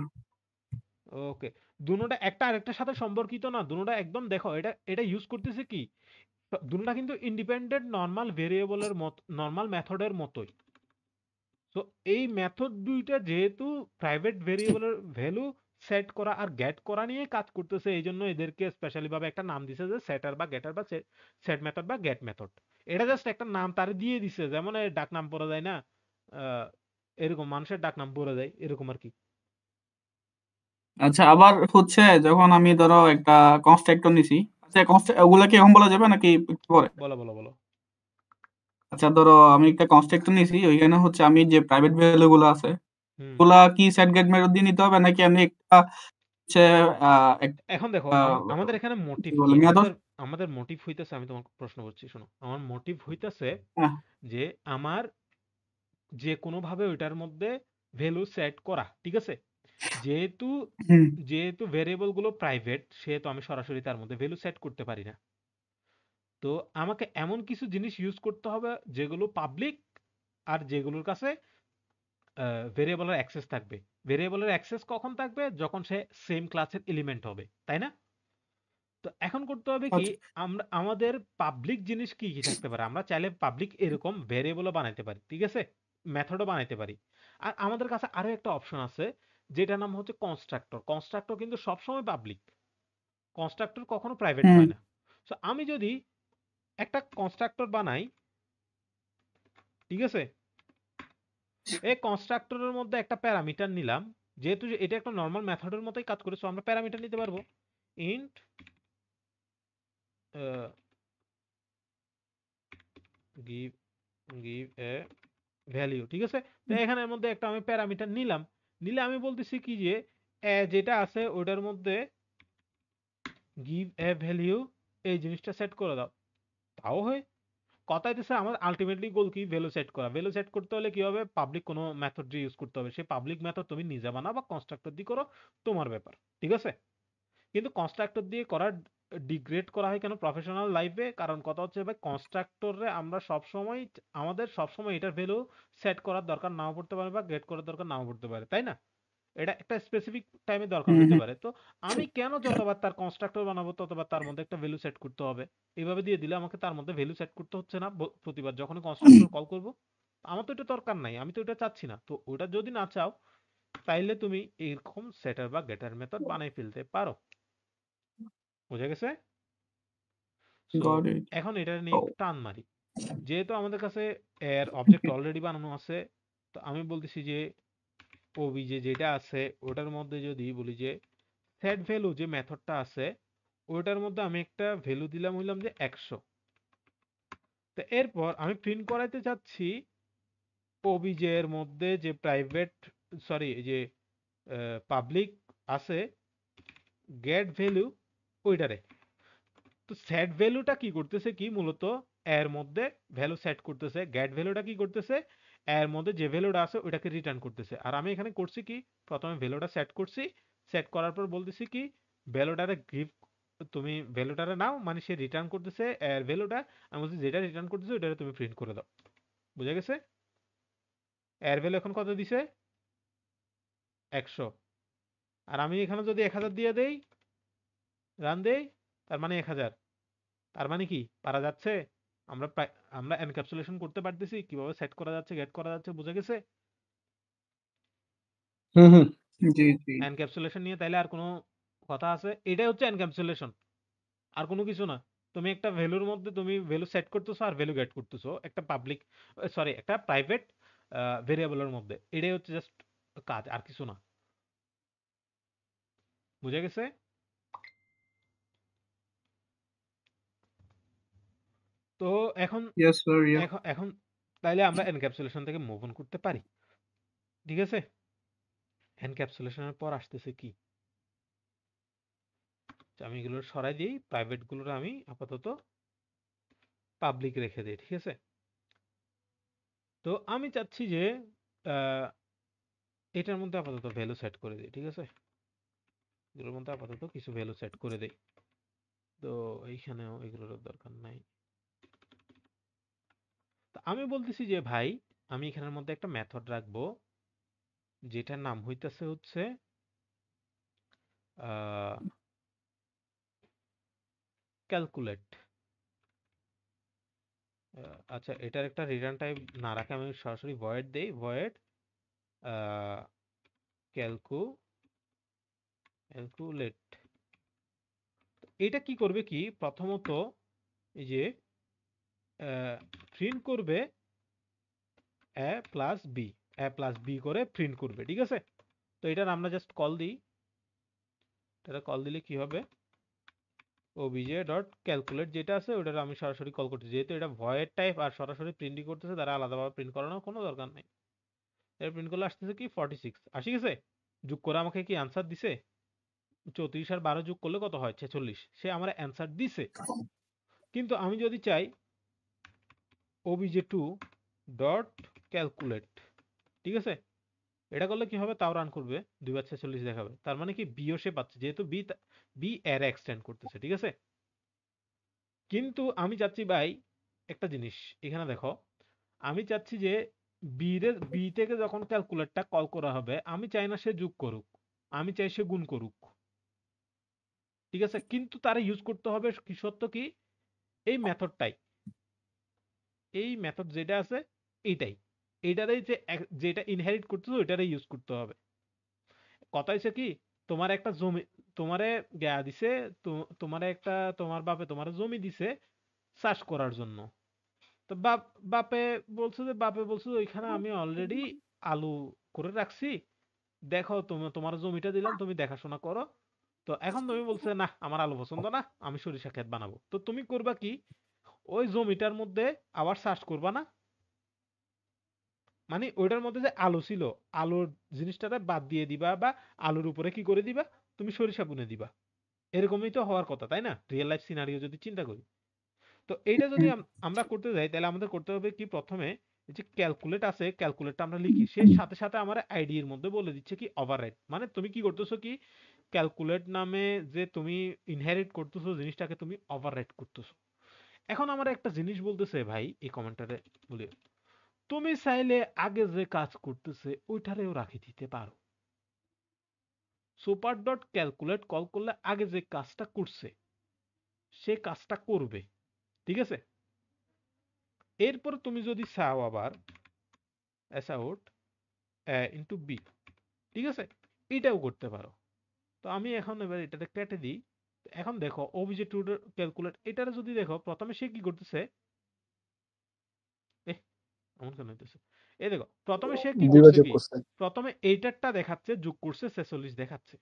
Okay. দুটোটা একটা আরেকটার সাথে সম্পর্কিত না, দুটোটা একদম দেখো এটা এটা ইউজ করতেছে কি, দুটোটা কিন্তু ইন্ডিপেন্ডেন্ট নর্মাল ভেরিয়েবলের মত, নর্মাল মেথডের মতোই। তো এই মেথড দুইটা যেহেতু প্রাইভেট ভেরিয়েবলের ভ্যালু সেট করা আর গেট করা নিয়ে কাজ করতেছে, এই জন্য এদেরকে স্পেশালি ভাবে একটা নাম দিছে যে সেটার বা গেটার বা সেট মেথড বা গেট মেথড। এটা জাস্ট একটা নাম তার দিয়ে দিছে, যেমন এই ডাক নাম পড়া যায় না, আহ, এরকম মানুষের ডাক নাম পড়া যায় এরকম আর কি। আচ্ছা, আবার হচ্ছে যখন আমি ধরো একটা কনস্ট্রাক্টর নিছি, আচ্ছা ওগুলা কি এখন বলা যাবে নাকি একটু পরে? বলো বলো বলো। আচ্ছা, ধরো আমি একটা কনস্ট্রাক্টর নিছি, ওইখানে হচ্ছে আমি যে প্রাইভেট ভ্যালু গুলো আছে হুম। ওগুলা কি সেট গেট মেথড দিয়ে নিতে হবে নাকি আমি একটা হচ্ছে এখন দেখো আমাদের এখানে কি মোটিভ কি, বলে মেথড? আমাদের আমাদের মোটিভ হইতেছে, আমি তোমাকে প্রশ্ন করছি শোনো, আমার মোটিভ হইতেছে হ্যাঁ। যে আমার যে কোনো ভাবে ওইটার মধ্যে ভ্যালু সেট করা, ঠিক আছে? যেহেতু হুম, যেহেতু ভেরিয়েবল গুলো প্রাইভেট সেহেতু আমি সরাসরি তার মধ্যে ভ্যালু সেট করতে পারি না। তো আমাকে এমন কিছু জিনিস ইউজ করতে হবে যেগুলো পাবলিক আর যেগুলোর কাছে ভেরিয়েবলের অ্যাক্সেস থাকবে। ভেরিয়েবলের অ্যাক্সেস কখন থাকবে? যখন সে সেম ক্লাসের এলিমেন্ট হবে, তাই না? তো এখন করতে হবে কি, আচ্ছা। আমরা আমাদের পাবলিক জিনিস কি কি থাকতে পারে, আমরা চাইলে পাবলিক এরকম ভেরিয়েবলও বানাইতে পারি, ঠিক আছে, মেথডও বানাইতে পারি। আর আমাদের কাছে আরো একটা অপশন আছে যেটার নাম হচ্ছে কনস্ট্রাক্টর। কনস্ট্রাক্টর কিন্তু সবসময় পাবলিক, কনস্ট্রাক্টর কখনো প্রাইভেট হুম, হয় না। সো আমি যদি একটা কনস্ট্রাক্টর বানাই, ঠিক আছে, এই কনস্ট্রাক্টরের মধ্যে একটা প্যারামিটার নিলাম, যেহেতু এটা একটা নর্মাল মেথডের মতোই কাজ করে, সো আমরা প্যারামিটার নিতে পারবো। Int give give a value, ঠিক আছে। তো এখানের মধ্যে একটা আমি প্যারামিটার নিলাম, নিলে আমি বলতেছি কি যে যেটা আছে ওটার মধ্যে গিভ এ ভ্যালিউ, এই জিনিসটা সেট করে দাও। তাও হয়, কথা হইতেছে আমার আলটিমেটলি গোল কি, ভ্যালু সেট করা। ভ্যালু সেট করতে হলে কি হবে, পাবলিক কোনো মেথড যে ইউজ করতে হবে, সেই পাবলিক মেথড তুমি নিজে বানাও বা কনস্ট্রাক্টর দিয়ে করো, তোমার ব্যাপার, ঠিক আছে। কিন্তু কনস্ট্রাক্টর দিয়ে করা ডিগ্রেড করা হয় কেন প্রফেশনাল লাইফে? কারণ কথা হচ্ছে ভাই, কনস্ট্রাক্টরে আমরা সব সময়, আমাদের সব সময় এটার ভ্যালু সেট করার দরকার নাও পড়তে পারে বা গেট করার দরকার নাও পড়তে পারে, তাই না? এটা একটা স্পেসিফিক টাইমে দরকার হুম, হইতে হুম, পারে। তো আমি কেন যতবার তার কনস্ট্রাক্টর বানাবো ততবার তার মধ্যে একটা ভ্যালু সেট করতে হবে? এইভাবে দিয়ে দিলে আমাকে তার মধ্যে ভ্যালু সেট করতে হচ্ছে না প্রতিবার যখন কনস্ট্রাক্টর কল করব। আমার তো এটা দরকার নাই, আমি তো এটা চাচ্ছি না। তো ওটা যদি না চাও তাইলে তুমি এরকম সেটার বা গেটার মেথড বানাই ফেলতে পারো। বুঝা গেছে? So got it. এখন এটা নিয়ে একটু টান মারি। যেহেতু আমাদের কাছে এর অবজেক্ট অলরেডি বানানো আছে, তো আমি বলতেছি যে ওবিজে যেটা আছে ওটার মধ্যে যদি বলি যে সেট ভ্যালু যে মেথডটা আছে ওটার মধ্যে আমি একটা ভ্যালু দিলাম, হইলাম যে 100। তো এরপর আমি প্রিন্ট করাইতে চাচ্ছি ওবিজে এর মধ্যে যে প্রাইভেট, সরি যে পাবলিক আছে গেট ভ্যালু ওইটারে। তো সেট ভ্যালুটা কি করতেছে কি, মূলত এর মধ্যে ভ্যালু সেট করতেছে, গেট ভ্যালুটা কি করতেছে, এর মধ্যে যে ভ্যালুটা আছে ওইটাকে রিটার্ন করতেছে। আর আমি এখানে করছি কি, প্রথমে ভ্যালুটা সেট করছি, সেট করার পর বলতেছি কি ভ্যালুটারে গিভ, তুমি ভ্যালুটারে নাও, মানে সে রিটার্ন করতেছে এর ভ্যালুটা, আমি বলছি যেটা রিটার্ন করতেছে ওইটারে তুমি প্রিন্ট করে দাও। বুঝা গেছে? এর ভ্যালু এখন কত দিছে? 100, আর আমি এখানে যদি 1000 দিয়ে দেই, রান দেই, তার মানে 1000। তার মানে কি পারা যাচ্ছে? আমরা এনক্যাপসুলেশন করতে পারতেছি, কিভাবে সেট করা যাচ্ছে, গেট করা যাচ্ছে, বুঝে গেছে? হুম। জি জি এনক্যাপসুলেশন নিয়ে তাইলে আর কোনো কথা আছে? এটাই হচ্ছে এনক্যাপসুলেশন, আর কোনো কিছু না। তুমি একটা ভ্যালুর মধ্যে তুমি ভ্যালু সেট করতেছো আর ভ্যালু গেট করতেছো একটা পাবলিক, সরি, একটা প্রাইভেট ভেরিয়েবলের মধ্যে। এটাই হচ্ছে জাস্ট কাজ, আর কিছু না। বুঝে গেছে? তো এখন ইয়েস স্যার ইয়েস এখন এখন তাইলে আমরা এনক্যাপসুলেশন থেকে মুভ অন করতে পারি, ঠিক আছে? এনক্যাপসুলেশনের পর আসতেছে কি? আমি এগুলো সরাই দিই, প্রাইভেট গুলোর আমি আপাতত পাবলিক রেখে দিই, ঠিক আছে? তো আমি চাচ্ছি যে আহ, এটার মধ্যে আপাতত ভ্যালু সেট করে দিই, ঠিক আছে? এগুলোর মধ্যে আপাতত কিছু ভ্যালু সেট করে দিই। তো এইখানেও এগুলোর দরকার নাই। তো আমি বলতেছি যে ভাই, আমি এখানের মধ্যে একটা মেথড রাখবো, যেটার নাম হইতেছে হচ্ছে ক্যালকুলেট। আচ্ছা, এটার একটা রিটার্ন টাইপ না রাখে আমি সরাসরি ভয়েড দেই, ভয়েড ক্যালকুলেট। এটা কি করবে কি, প্রথমত এই যে প্রিন্ট করবে a plus B, a plus B করে প্রিন্ট করবে, ঠিক আছে? তো এটার আমরা জাস্ট কল দিই। এটা কল দিলে কি হবে, obj ডট ক্যালকুলেট যেটা আছে ওটার আমি সরাসরি কল করতেছি, যেহেতু এটা ভয়েড টাইপ আর সরাসরি প্রিন্টই করতেছে, তারা আলাদাভাবে প্রিন্ট করানোর কোনো দরকার নাই। এর প্রিন্ট করলে আসতেছে কি 46 আসি গেছে। যোগ করে আমাকে কি অ্যান্সার দিছে? 34 আর 12 যোগ করলে কত হয়? 46। সে আমার অ্যান্সার দিছে। কিন্তু আমি যদি চাই obj2 ডট ক্যালকুলেট, ঠিক আছে? এটা করলে কি হবে, তাও রান করবে, 2/46 দেখাবে। তার মানে কি বিও সে পাচ্ছে, যেহেতু বি এর এক্সটেন্ড করতেছে, ঠিক আছে? কিন্তু আমি চাচ্ছি ভাই একটা জিনিস, এখানে দেখো, আমি চাচ্ছি যে বি থেকে যখন ক্যালকুলেটটা কল করা হবে, আমি চাই না সে যোগ করুক, আমি চাই সে গুণ করুক, ঠিক আছে? কিন্তু তারা ইউজ করতে হবে কি, সত্য কি, এই মেথডটাই, এই মেথড যেটা আছে এইটাই, এইটারই যে যেটা ইনহেরিট করতেছে ওইটারই ইউজ করতে হবে। কথা হচ্ছে কি, তোমার একটা জমি, তোমারে দিছে, তোমারে একটা, তোমার বাপে তোমার জমি দিছে চাষ করার জন্য। তো বাপে বলছে ওইখানে আমি অলরেডি আলু করে রাখছি, দেখো তোমার জমিটা দিলাম, তুমি দেখাশোনা করো। তো এখন তুমি বলছে না আমার আলু পছন্দ না, আমি সরিষা ক্ষেত বানাবো। তো তুমি করবা কি, ওই জমিটার মধ্যে আবার চাষ করবা না, মানে ওইটার মধ্যে যে আলু ছিল, আলুর জিনিসটারে বাদ দিয়ে দিবা, বা আলুর উপরে কি করে দিবা, তুমি সরিষা বুনে দিবা। এরকমই তো হওয়ার কথা, তাই না? রিয়েল লাইফ সিনারিও যদি চিন্তা করি। তো এইটা যদি আমরা করতে যাই, তাহলে আমাদের করতে হবে কি, প্রথমে এই যে ক্যালকুলেট আছে, ক্যালকুলেটটা আমরা লিখি, সে সাথে সাথে আমার আইডি এর মধ্যে বলে দিচ্ছে কি ওভাররাইট। মানে তুমি কি করতেছো কি, ক্যালকুলেট নামে যে তুমি ইনহেরিট করতেছো জিনিসটাকে তুমি ওভাররাইট করতেছো। এখন আমার একটা জিনিস বলতেছে ভাই এই কমেন্টারে, বলি তুমি চাইলে আগে যে কাজ করতেছে ওইটারেও রাখি দিতে পারো। সুপার ডট ক্যালকুলেট কল করলে আগে যে কাজটা করছে সে কাজটা করবে, ঠিক আছে? এরপর তুমি যদি চাও আবার এস আউট ইন্টু বি, ঠিক আছে, এটাও করতে পারো। তো আমি এখন এবার এটাতে কেটে দিই। এখন দেখো ওবিজে টু ক্যালকুলেট, এটারে যদি দেখো, প্রথমে সে কি করতেছে, এমন কেন হইতেছে, এই দেখো প্রথমে সে কি করছে যোগাযোগ কি, করছে। প্রথমে এইটারটা দেখাচ্ছে যোগ করছে 46 দেখাচ্ছে।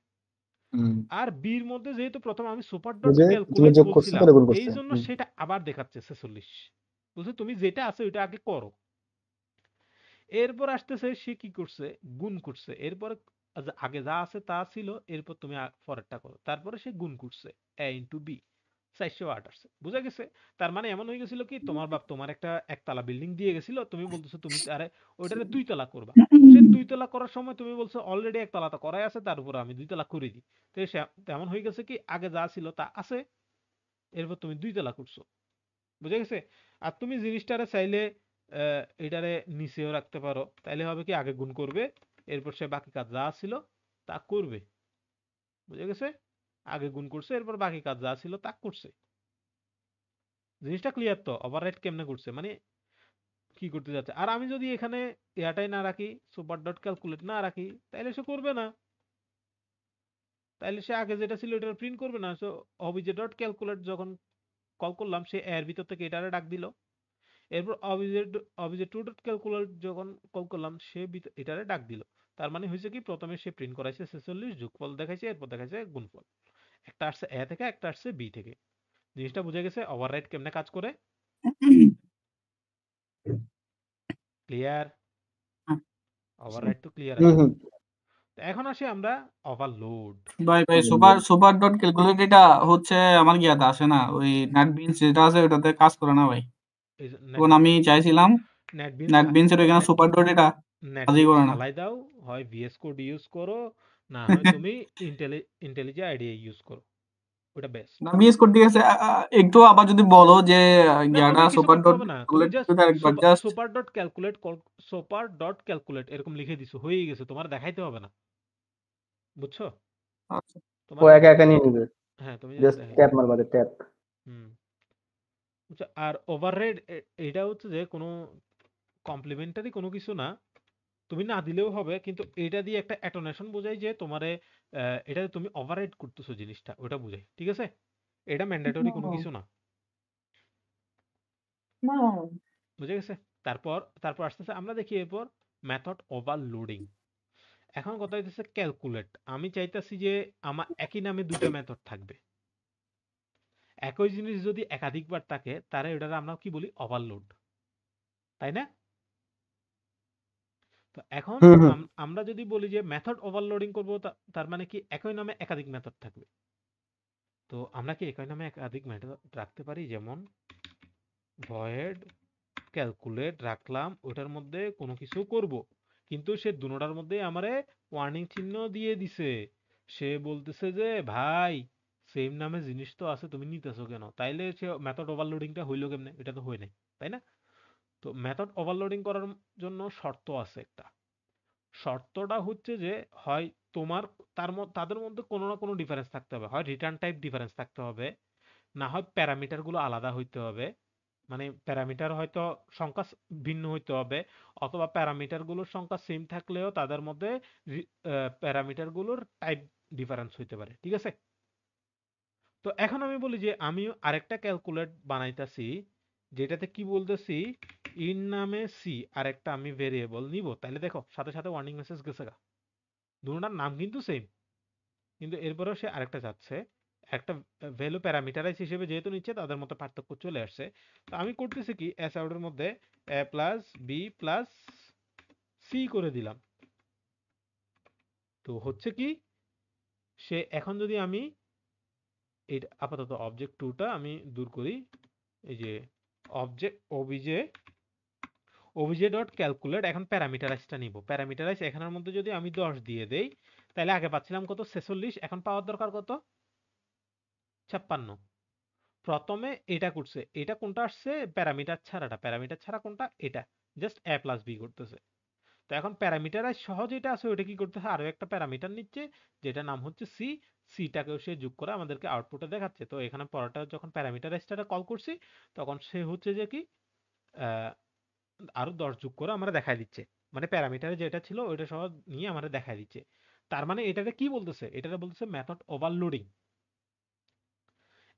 হুম। আর বির মধ্যে যেহেতু প্রথমে আমি সুপার ডট বুঝে তুমি ক্যালকুলেট যোগ করছো বলছিলাম, পরে গুণ এই করছে। জন্য সেটা আবার দেখাচ্ছে 46। বুঝছো, তুমি যেটা আছে ওইটা আগে করো। এরপর আসতেছে সে কি করছে, গুণ করছে। এরপরে আগে যা আছে তা ছিল, এরপর তুমি পরেরটা করো, তারপরে সে গুণ করছে a ইন্টু বি, 408 আসছে। বুঝা গেছে? তার মানে এমন হয়ে গেছিল কি, তোমার বাপ তোমার একটা একতলা বিল্ডিং দিয়ে গেছিল, তুমি বলতেছো তুমি আরে ওইটারে 2 তলা করবা। সে 2 তলা করার সময় তুমি বলছো অলরেডি একতলা তো করাই আছে, তার উপর আমি 2 তলা করে দিই। তো তেমন হয়ে গেছে কি, আগে যা ছিল তা আছে, এরপর তুমি 2 তলা করছো। বুঝা গেছে? আর তুমি জিনিসটারে চাইলে এটারে নিচেও রাখতে পারো, তাইলে হবে কি, আগে গুণ করবে, এরপর সে বাকি কাজ যা ছিল তা করবে, বুঝে গেছে? আগে গুণ করছে, এরপর বাকি কাজ যা ছিল তা করছে। জিনিসটা ক্লিয়ার তো? ওভাররাইড কেমনে করছে, মানে কি করতে যাচ্ছে। আর আমি যদি এখানে এটাই না রাখি, সুপার ডট ক্যালকুলেট না রাখি, তাহলে সে করবে না। তাহলে সে আগে যেটা ছিল এটা প্রিন্ট করবে না। সো অবজে ডট ক্যালকুলেট যখন কল করলাম, সে এর ভিতর থেকে এটারে ডাক দিল। এরপর অবজে টু ডট ক্যালকুলেট যখন কল করলাম, সে এটারে ডাক দিল। তার মানে হয়েছে কি, প্রথমে সে প্রিন্ট করাইছে 46, যোগফল দেখাইছে, এরপর দেখাইছে গুণফল। একটা আসছে এ থেকে, একটা আসছে বি থেকে। জিনিসটা বুঝে গেছে ওভাররাইড কেমনে কাজ করে? ক্লিয়ার? ওভাররাইড তো ক্লিয়ার হুম আছে। হুম তো এখন আসি আমরা ওভারলোড। ভাই সুপার সুপার ডট ক্যালকুলেট এটা হচ্ছে আমার গিয়াতে আসে না, ওই নেটবিনস যেটা আছে ওটাতে কাজ করে না ভাই। তখন আমি চাইছিলাম নেটবিনস নেটবিনস এর এখানে সুপার ডট এটা কাজই করে না। ফালাই দাও, হয় ভিএস কোড ইউজ করো, না হয় তুমি ইন্টেলিজে আইডিয়া ইউজ করো, ওটা বেস্ট। না বিএস কোড ঠিক আছে, একটু আবার যদি বলো যে না, ইয়াটা তুমি কিছু সুপার করতে ডট হবে না, তুমি ক্যালকুলেট জাস্ট যদি আরেকবার জাস্ট সুপার ডট ক্যালকুলেট এরকম লিখে দিছো, হয়ে গেছে, তোমার দেখাইতে হবে না, বুঝছো? আচ্ছা ও তোমার একা একা নিয়ে নিবে, হ্যাঁ, তুমি জাস্ট জাস্ট দেখাই ট্যাপ দিবে। মারবা, ট্যাপ। হুম। বুঝছো? আর ওভাররেড এটা হচ্ছে যে কোনো কমপ্লিমেন্টারি কোনো কিছু না, তুমি না দিলেও হবে, কিন্তু এটা দিয়ে একটা অ্যাটোনেশন বোঝাই যে তোমারে এটা তুমি ওভাররাইড করতেছো জিনিসটা, ওটা বোঝাই, ঠিক আছে? এটা ম্যান্ডেটরি কোনো কিছু না, বুঝে গেছে? তারপর তারপর আসতেছে, আমরা দেখি এরপর মেথড ওভারলোডিং। এখন কথা হইতেছে ক্যালকুলেট। আমি চাইতেছি যে আমার একই নামে দুইটা মেথড থাকবে। একই জিনিস যদি একাধিকবার থাকে, তাহলে এটাকে আমরা কি বলি? ওভারলোড, তাই না? তো এখন হুম হুম আমরা যদি বলি যে মেথড ওভারলোডিং করব, তার মানে কি একই নামে একাধিক মেথড থাকবে। তো আমরা কি একই নামে একাধিক মেথড রাখতে পারি? যেমন ভয়েড ক্যালকুলেট রাখলাম, ওটার মধ্যে কোনো কিছু করব, কিন্তু সে দুটোটার মধ্যে আমারে ওয়ার্নিং চিহ্ন দিয়ে দিছে। সে বলতেছে যে ভাই, সেম নামে জিনিস তো আছে, তুমি নিতেছো কেন? তাইলে সে মেথড ওভারলোডিংটা হইলো কেমনে? এটা তো হয় নাই, তাই না? তো মেথড ওভারলোডিং করার জন্য শর্ত আছে একটা। শর্তটা হচ্ছে যে হয় তোমার তাদের মধ্যে কোনো না কোনো ডিফারেন্স থাকতে হবে, হয় রিটার্ন টাইপ ডিফারেন্স থাকতে হবে, না হয় প্যারামিটার গুলো আলাদা হইতে হবে, মানে প্যারামিটার হয়তো সংখ্যা ভিন্ন হইতে হবে, অথবা প্যারামিটার গুলোর সংখ্যা সেম থাকলেও তাদের মধ্যে প্যারামিটার গুলোর টাইপ ডিফারেন্স হইতে পারে, ঠিক আছে? তো এখন আমি বলি যে আমি আরেকটা ক্যালকুলেট বানাইতাছি, যেটাতে কি বলতেছি, ইন নামে সি আরেকটা আমি ভেরিয়েবল নিব, তাহলে দেখো সাথে সাথে ওয়ার্নিং মেসেজ গেছে গা। দুটোটার নাম কিন্তু সেম, কিন্তু এরপরেও সে আরেকটা চাচ্ছে। একটা ভ্যালু প্যারামিটারাইজ হিসেবে যেহেতু নিচ্ছে, তাদের মধ্যে পার্থক্য চলে আসছে। তো আমি করতেছি কি, এস আউটের মধ্যে এ প্লাস বি প্লাস সি করে দিলাম। তো হচ্ছে কি, সে এখন যদি আমি এই আপাতত অবজেক্ট টুটা আমি দূর করি, এই যে অবজেক্ট ওবিজে ডট ক্যালকুলেট, এখন প্যারামিটারাইজটা নিব। প্যারামিটারাইজ এখানের মধ্যে যদি আমি 10 দিয়ে দেই, তাহলে আগে পাচ্ছিলাম কত? 46, এখন পাওয়ার দরকার কত? 56। প্রথমে এটা করছে, এটা কোনটা আসছে? প্যারামিটার ছাড়াটা। প্যারামিটার ছাড়া কোনটা? এটা। জাস্ট এ প্লাস বি করতেছে। তো এখন প্যারামিটারাইজ সহজ যেটা আছে, ওইটা কি করতেছে? আরো একটা প্যারামিটার নিচ্ছে, যেটা নাম হচ্ছে সি। সিটাকেও সে যোগ করে আমাদেরকে আউটপুটে দেখাচ্ছে। তো এখানে পরটা যখন প্যারামিটারাইজটা কল করছি, তখন সে হচ্ছে যে কি, আহ, আরো 10 যোগ করে আমরা দেখাই দিচ্ছে। মানে প্যারামিটারে যেটা ছিল ওইটা সহ নিয়ে আমরা দেখাই দিচ্ছে। তার মানে এটাকে কি বলতেছে? এটাকে বলতেছে মেথড ওভারলোডিং,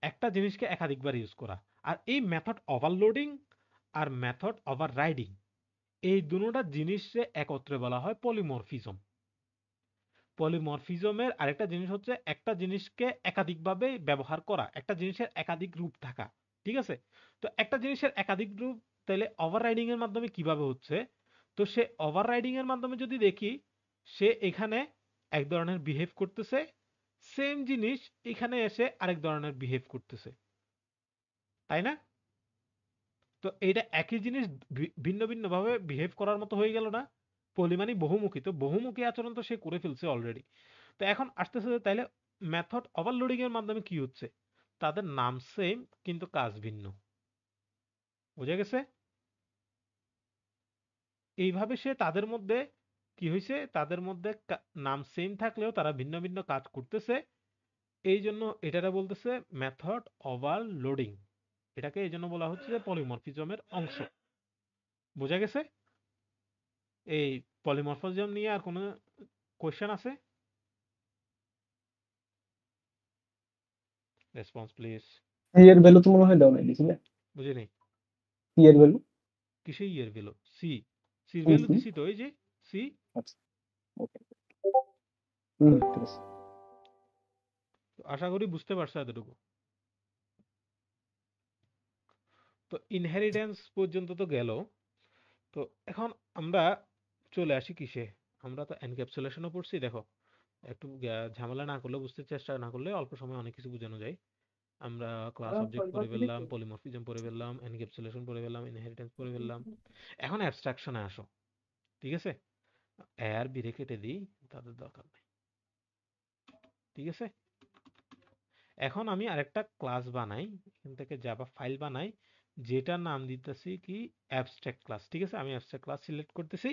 একটা জিনিসকে একাধিকবার ইউজ করা। আর এই মেথড ওভারলোডিং আর মেথড ওভাররাইডিং, এই দুটোটা জিনিসে একত্রে বলা হয় পলিমরফিজম। পলিমরফিজমের আরেকটা জিনিস হচ্ছে একটা জিনিসকে একাধিকভাবে ব্যবহার করা, একটা জিনিসের একাধিক রূপ থাকা, ঠিক আছে? তো একটা জিনিসের একাধিক রূপ তাহলে ওভাররাইডিং এর মাধ্যমে কিভাবে হচ্ছে? তো সে ওভাররাইডিং এর মাধ্যমে যদি দেখি, সে এখানে এক ধরনের বিহেভ করতেছে, সেম জিনিস এখানে এসে আরেক ধরনের বিহেভ করতেছে, তাই না? তো এটা একই জিনিস ভিন্ন ভিন্ন ভাবে বিহেভ করার মতো হয়ে গেল না? পলি মানে বহুমুখী, তো বহুমুখী আচরণ তো সে করে ফেলছে অলরেডি। তো এখন আসতেছে যে তাইলে মেথড ওভারলোডিং এর মাধ্যমে কি হচ্ছে? তাদের নাম সেম কিন্তু কাজ ভিন্ন, বুঝে গেছে? এইভাবে সে তাদের মধ্যে কি হয়েছে তাদের মধ্যে নাম সেম থাকলেও তারা ভিন্ন ভিন্ন কাজ করতেছে, এই জন্য এটারা বলতেছে মেথড ওভারলোডিং। এটাকে এই জন্য বলা হচ্ছে যে পলিমরফিজমের অংশ। বোঝা গেছে? এই পলিমরফিজম নিয়ে আর কোনো কোয়েশ্চেন আছে? Response please. সি এর ভ্যালু তো মনে হয় দাও নাই দিছিলে। বুঝি নেই সি এর ভ্যালু কিসে ইয়ের ভ্যালু? সির ভ্যালু সি। দিছি তো, এই যে সি। আচ্ছা ওকে ঠিক আছে। আশা করি বুঝতে পারছো এতটুকু। তো ইনহেরিটেন্স পর্যন্ত তো গেল। তো এখন আমরা চলে আসি কিসে? আমরা তো এনক্যাপসুলেশনও পড়ছি। দেখো একটু ঝামেলা না করলে, বুঝতে চেষ্টা না করলে অল্প সময় অনেক কিছু বোঝানো যায়। আমরা ক্লাস অবজেক্ট পড়ে ফেললাম, পলিমরফিজম পড়ে ফেললাম, এনক্যাপসুলেশন পড়ে ফেললাম, ইনহেরিটেন্স পড়ে ফেললাম। এখন অ্যাবস্ট্রাকশনে আসো, ঠিক আছে? এ আর বি রে কেটে দিই, তাদের দরকার নেই, ঠিক আছে? এখন আমি আরেকটা ক্লাস বানাই, এখান থেকে জাভা ফাইল বানাই, যেটার নাম দিতেছি কি অ্যাবস্ট্রাক্ট ক্লাস। ঠিক আছে, আমি অ্যাবস্ট্রাক্ট ক্লাস সিলেক্ট করতেছি।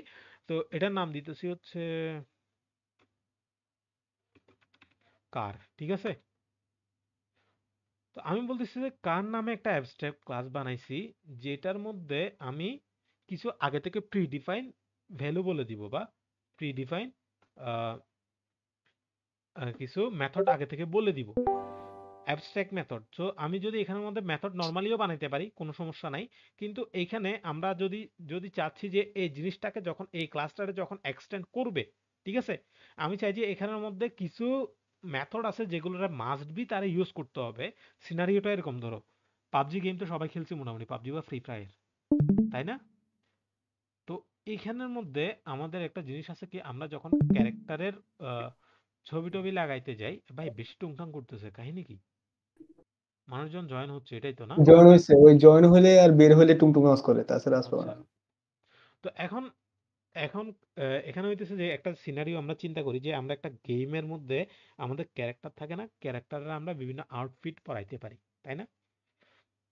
তো এটার নাম দিতেছি হচ্ছে কার। ঠিক আছে, তো আমি বলতেছি যে কার নামে একটা অ্যাবস্ট্রাক্ট ক্লাস বানাইছি, যেটার মধ্যে আমি কিছু আগে থেকে প্রিডিফাইন ভ্যালু বলে দিব, বা প্রিডিফাইন কিছু মেথড আগে থেকে বলে দিব, অ্যাবস্ট্রাক্ট মেথড। সো আমি যদি এখানের মধ্যে মেথড নরমালিও বানাইতে পারি, কোনো সমস্যা নাই। কিন্তু এইখানে আমরা যদি যদি চাচ্ছি যে এই জিনিসটাকে যখন এই ক্লাসটারে যখন এক্সটেন্ড করবে, ঠিক আছে, আমি চাই যে এখানের মধ্যে কিছু মেথড আছে যেগুলোর মাস্ট বি তারা ইউজ করতে হবে। সিনারিওটা এরকম, ধরো পাবজি গেম তো সবাই খেলছে মোটামুটি, পাবজি বা ফ্রি ফায়ার, তাই না? তো এইখানের মধ্যে আমাদের একটা জিনিস আছে কি, আমরা যখন ক্যারেক্টারের ছবি টবি লাগাইতে যাই, ভাই বেশি টুংটাং করতেছে, কাহিনী কি? মানুষজন জয়েন হচ্ছে, এটাই তো না? জয়েন হইছে, ওই জয়েন হলে আর বের হলে টুংটুং আওয়াজ করে, তাছাড়া আসবে আচ্ছা, না। তো এখন এখন এখানে হইতেছে যে একটা সিনারিও আমরা চিন্তা করি যে আমরা একটা গেমের মধ্যে আমাদের ক্যারেক্টার থাকে না, ক্যারেক্টাররা আমরা বিভিন্ন আউটফিট পরাইতে পারি, তাই না?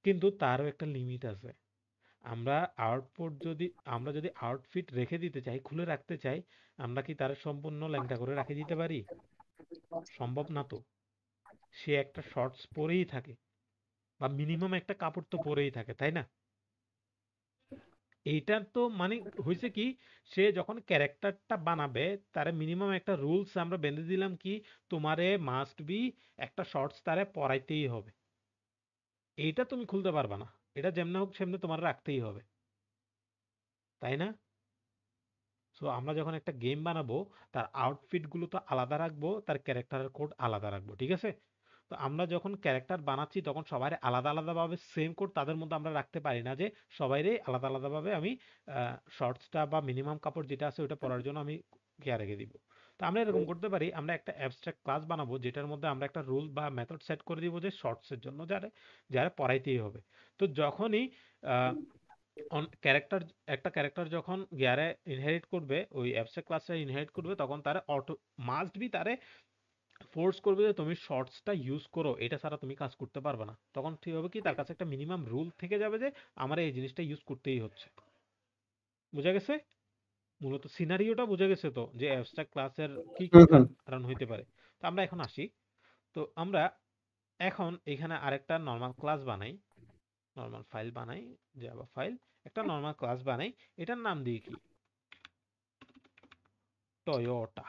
কিন্তু তারও একটা লিমিট আছে। আমরা আমরা যদি আউটফিট রেখে দিতে চাই, খুলে রাখতে চাই, আমরা কি তার সম্পূর্ণ ল্যাংটা করে রাখে দিতে পারি? সম্ভব না তো। সে একটা শর্টস পরেই থাকে, বা মিনিমাম একটা কাপড় তো পরেই থাকে, তাই না? এইটার তো মানে হয়েছে কি, সে যখন ক্যারেক্টারটা বানাবে, তারে মিনিমাম একটা রুলস আমরা বেঁধে দিলাম কি, তোমারে মাস্ট বি একটা শর্টস তারে পরাইতেই হবে। এইটা তুমি খুলতে পারবা না, এটা যেমনে হোক সেমনে তোমার রাখতেই হবে, তাই না? সো আমরা যখন একটা গেম বানাবো, তার আউটফিট গুলো তো আলাদা রাখবো, তার ক্যারেক্টারের কোড আলাদা রাখবো, ঠিক আছে? তো আমরা যখন ক্যারেক্টার বানাচ্ছি তখন সবাই আলাদা আলাদা ভাবে সেম কোড তাদের মধ্যে আমরা রাখতে পারি না, যে সবাইরে আলাদা আলাদা ভাবে আমি শর্টসটা বা মিনিমাম কাপড় যেটা আছে ওটা পরার জন্য আমি কেয়ার রেখে দিব। তো আমরা এরকম করতে পারি, আমরা একটা অ্যাবস্ট্রাক্ট ক্লাস বানাবো যেটার মধ্যে আমরা একটা রুল বা মেথড সেট করে দিব যে শর্টসের জন্য যারা যারা পড়াইতেই হবে। তো যখনই ক্যারেক্টার একটা ক্যারেক্টার যখন গিয়ারে ইনহেরিট করবে, ওই অ্যাবস্ট্রাক্ট ক্লাসটা ইনহেরিট করবে, তখন তারা অটো মাস্ট বি তারে ফোর্স করবে যে তুমি শর্টসটা ইউজ করো, এটা ছাড়া তুমি কাজ করতে পারবে না। তখন ঠিক হবে কি, তার কাছে একটা মিনিমাম রুল থেকে যাবে যে আমার এই জিনিসটা ইউজ করতেই হচ্ছে। বুঝা গেছে? মূলত সিনারিওটা বুঝে গেছে তো, যে অ্যাবস্ট্রাক্ট ক্লাসের কি কি হুম। কারণ হইতে পারে। তো আমরা এখন আসি, তো আমরা এখন এখানে আরেকটা নর্মাল ক্লাস বানাই, নর্মাল ফাইল বানাই, জাভা ফাইল, একটা নর্মাল ক্লাস বানাই, এটার নাম দিই কি, টয়োটা।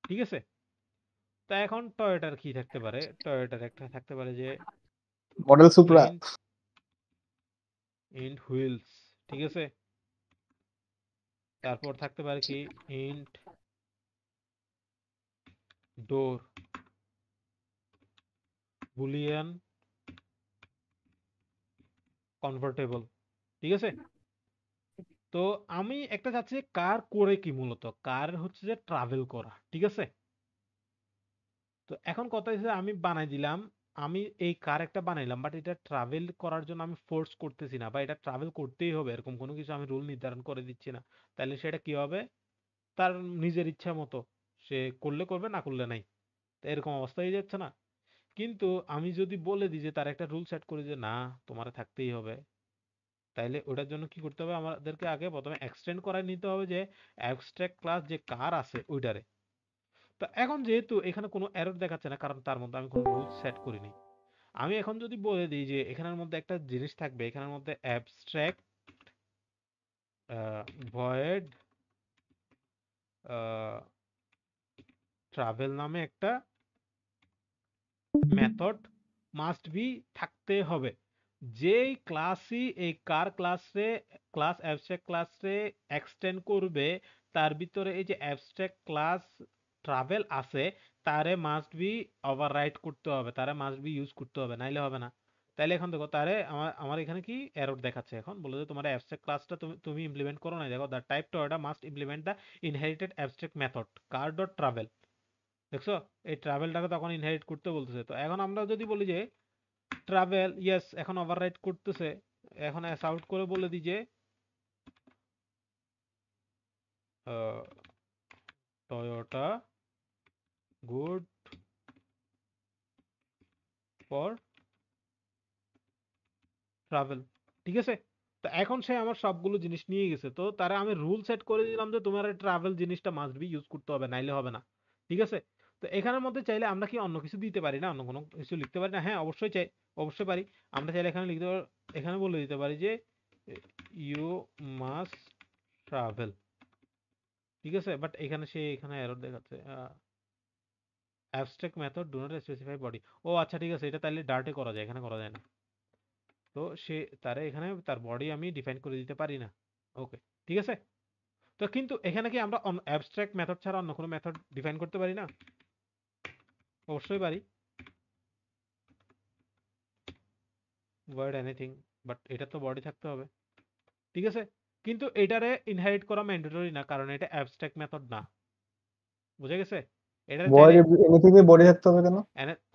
ঠিক আছে, তা এখন টয়োটার কি থাকতে পারে? টয়োটার একটা থাকতে পারে যে model Supra. Int int wheels, ঠিক আছে? তারপর থাকতে পারে কি, ইন্ট ডোর, বুলিয়ান কনভার্টেবল, ঠিক আছে? তো আমি একটা চাচ্ছি কার করে কি, মূলত কার হচ্ছে যে ট্রাভেল করা, ঠিক আছে? তো এখন কথা হচ্ছে আমি বানাই দিলাম, আমি এই কার একটা বানাইলাম, বাট এটা ট্রাভেল করার জন্য আমি ফোর্স করতেছি না, বা এটা ট্রাভেল করতেই হবে এরকম কোনো কিছু আমি রুল নির্ধারণ করে দিচ্ছি না। তাহলে সেটা কি হবে, তার নিজের ইচ্ছা মতো সে করলে করবে, না করলে নাই। তো এরকম অবস্থা হয়ে যাচ্ছে না? কিন্তু আমি যদি বলে দিই যে তার একটা রুল সেট করি যে না তোমার থাকতেই হবে, তাইলে ওটার জন্য কি করতে হবে, আমাদেরকে আগে প্রথমে এক্সটেন্ড করাই নিতে হবে যে অ্যাবস্ট্রাক্ট ক্লাস যে কার আছে ওইটারে। তো এখন যেহেতু এখানে কোনো এরর দেখাচ্ছে না, কারণ তার মধ্যে আমি কোনো রুলস সেট করিনি। আমি এখন যদি বলে দিই যে এখানের মধ্যে একটা জিনিস থাকবে, এখানের মধ্যে অ্যাবস্ট্রাক্ট ভয়েড ট্রাভেল নামে একটা মেথড মাস্ট বি থাকতে হবে। যেই ক্লাসই এই কার ক্লাস অ্যাবস্ট্রাক্ট ক্লাসে এক্সটেন্ড করবে, তার ভিতরে এই যে অ্যাবস্ট্রাক্ট ক্লাস ট্রাভেল আছে তারে মাস্ট বি ওভাররাইট করতে হবে, তারে মাস্ট বি ইউজ করতে হবে, নাইলে হবে না। তাইলে এখন দেখো তারে আমার আমার এখানে কি এরর দেখাচ্ছে, এখন বলে যে তোমার অ্যাবস্ট্রাক্ট ক্লাসটা তুমি ইমপ্লিমেন্ট করো না। দেখো the type Toyota must implement the inherited abstract method car dot travel. দেখছো, এই ট্রাভেলটাকে তখন ইনহেরিট করতে বলতেছে। তো এখন আমরা যদি বলি যে ট্রাভেল ইয়েস, এখন ওভাররাইট করতেছে, এখন অ্যাস আউট করে বলে দিই যে টয়োটা গুড ফর ট্রাভেল। ঠিক আছে, তো এখন সে আমার সবগুলো জিনিস নিয়ে গেছে। তো তারা আমি রুল সেট করে দিলাম যে তোমার ট্রাভেল জিনিসটা মাস্ট বি ইউজ করতে হবে, নাইলে হবে না। ঠিক আছে, তো এখানের মধ্যে চাইলে আমরা কি অন্য কিছু দিতে পারি না, অন্য কোনো কিছু লিখতে পারি না? হ্যাঁ অবশ্যই চাই, অবশ্যই পারি। আমরা চাইলে এখানে লিখতে পারি, এখানে বলে দিতে পারি যে ইউ মাস্ট ট্রাভেল। ঠিক আছে, বাট এখানে সে এখানে এরর দেখাচ্ছে abstract method do not specify body. ও আচ্ছা ঠিক আছে, এটা তাহলে ডার্টে করা যায়, এখানে করা যায় না। তো সে তারে এখানে তার বডি আমি ডিফাইন করে দিতে পারি না। ওকে, ঠিক আছে। তো কিন্তু এখানে কি আমরা অ্যাবস্ট্রাক্ট মেথড ছাড়া অন্য কোনো মেথড ডিফাইন করতে পারি না? অবশ্যই পারি, ভয়েড এনিথিং, বাট এটা তো বডি থাকতে হবে। ঠিক আছে, কিন্তু এটারে ইনহেরিট করা ম্যান্ডেটরি না, কারণ এটা অ্যাবস্ট্রাক্ট মেথড না। বুঝে গেছে? এটা বডি চাইলে এনিথিং এ বডি থাকতে হবে কেন?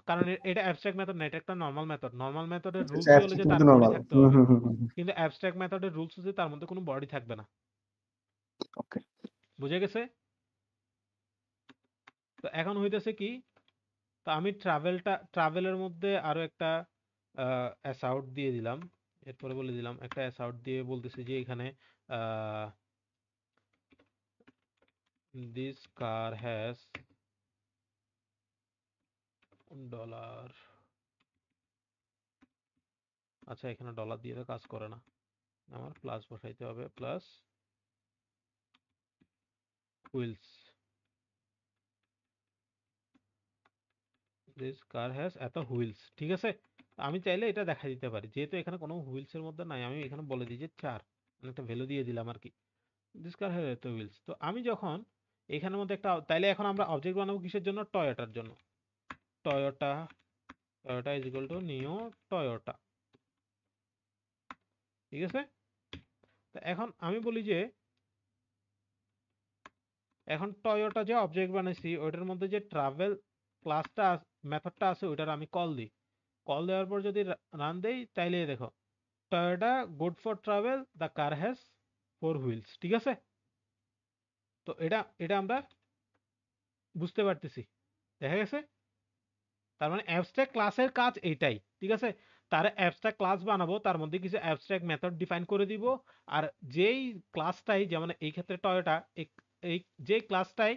কারণ এটা অ্যাবস্ট্রাক্ট মেথড না, এটা একটা নরমাল মেথড। নরমাল মেথডের আচ্ছা রুলসই হলো যে অ্যাবস্ট্রাক্ট তার কিন্তু বডি নরমাল। থাকতে হুম হবে, হুম হুম হুম। কিন্তু অ্যাবস্ট্রাক্ট মেথডের রুলস হচ্ছে তার মধ্যে কোনো বডি থাকবে না। ওকে। বুঝে গেছে? তো এখন হইতেছে কি, তো আমি ট্রাভেলের মধ্যে আরো একটা অ্যাসাউট দিয়ে দিলাম। এরপরে বলে দিলাম একটা অ্যাসাউট দিয়ে বলতেছি যে এখানে দিস কার হ্যাজ ডলার। আচ্ছা, এখানে ডলার দিয়ে তো কাজ করে না, আমার প্লাস বসাইতে হবে, plus wheels. This car has এত হুইলস। ঠিক আছে, আমি চাইলে এটা দেখা দিতে পারি, যেহেতু এখানে কোনো হুইলস এর মধ্যে নাই, আমি এখানে বলে দিই যে 4, একটা ভ্যালু দিয়ে দিলাম আর কি। দিস কার হ্যাজ এত হুইলস। তো আমি যখন এখানের মধ্যে একটা, তাইলে এখন আমরা অবজেক্ট বানাবো কিসের জন্য? টয়োটার জন্য। Toyota, Toyota is equal to নিও টয়োটা। ঠিক আছে, তো এখন আমি বলি যে এখন টয়োটা যে অবজেক্ট বানাইছি ওইটার মধ্যে যে ট্রাভেল ক্লাসটা মেথডটা আছে ওইটার আমি কল দিই। কল দেওয়ার পর যদি রান দেই, তাইলে দেখো Toyota good for travel, the car has 4 wheels. ঠিক আছে, তো এটা এটা আমরা বুঝতে পারতেছি, দেখা গেছে। তার মানে অ্যাবস্ট্রাক্ট ক্লাসের কাজ এইটাই। ঠিক আছে, তার অ্যাবস্ট্রাক্ট ক্লাস বানাবো, তার মধ্যে কিছু অ্যাবস্ট্রাক্ট মেথড ডিফাইন করে দিব। আর যেই ক্লাসটাই, যেমন এই ক্ষেত্রে টয়োটা, এই যে ক্লাসটাই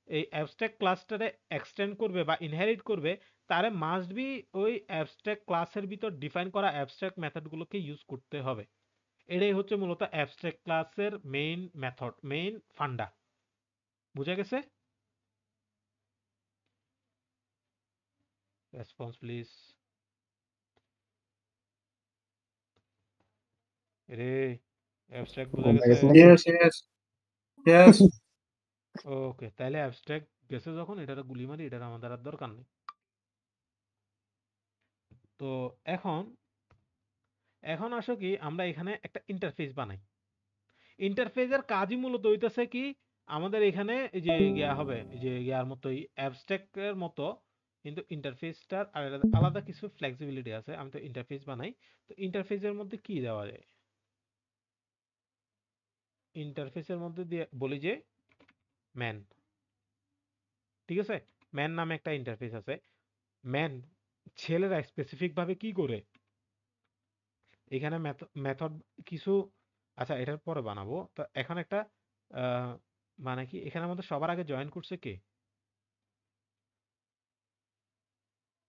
এই অ্যাবস্ট্রাক্ট ক্লাসটারে এক্সটেন্ড করবে বা ইনহেরিট করবে, তারে মাস্ট বি ওই অ্যাবস্ট্রাক্ট ক্লাসের ভিতর ডিফাইন করা অ্যাবস্ট্রাক্ট মেথডগুলোকে ইউজ করতে হবে। এটাই হচ্ছে মূলত অ্যাবস্ট্রাক্ট ক্লাসের মেইন মেথড, মেইন ফান্ডা। বুঝা গেছে? Response please. রে, অ্যাবস্ট্রাক্ট বোঝা ঘুম গেছে? গেছে নাকি? Yes yes yes. ওকে, তাহলে অ্যাবস্ট্রাক্ট গেছে যখন, এটার গুলি মারি, এটার আমাদের আর দরকার নেই। তো এখন এখন আসো কি, আমরা এখানে একটা ইন্টারফেস বানাই। ইন্টারফেসের কাজই মূলত হইতেছে কি, আমাদের এখানে এই যে গিয়া হবে, এই যে ইয়ার মতোই অ্যাবস্ট্রাক্টের মতো, কিন্তু ইন্টারফেসটার আলাদা আলাদা কিছু ফ্লেক্সিবিলিটি আছে। আমি তো ইন্টারফেস বানাই, তো ইন্টারফেসের মধ্যে কি দেওয়া যায়? ইন্টারফেসের মধ্যে দিয়ে বলি যে ম্যান। ঠিক আছে, ম্যান নামে একটা ইন্টারফেস আছে। ম্যান ছেলেরা স্পেসিফিক ভাবে কি করে? এখানে মেথড কিছু, আচ্ছা এটার পরে বানাবো। তো এখন একটা আহ, মানে কি এখানে আমাদের সবার আগে জয়েন করছে কে?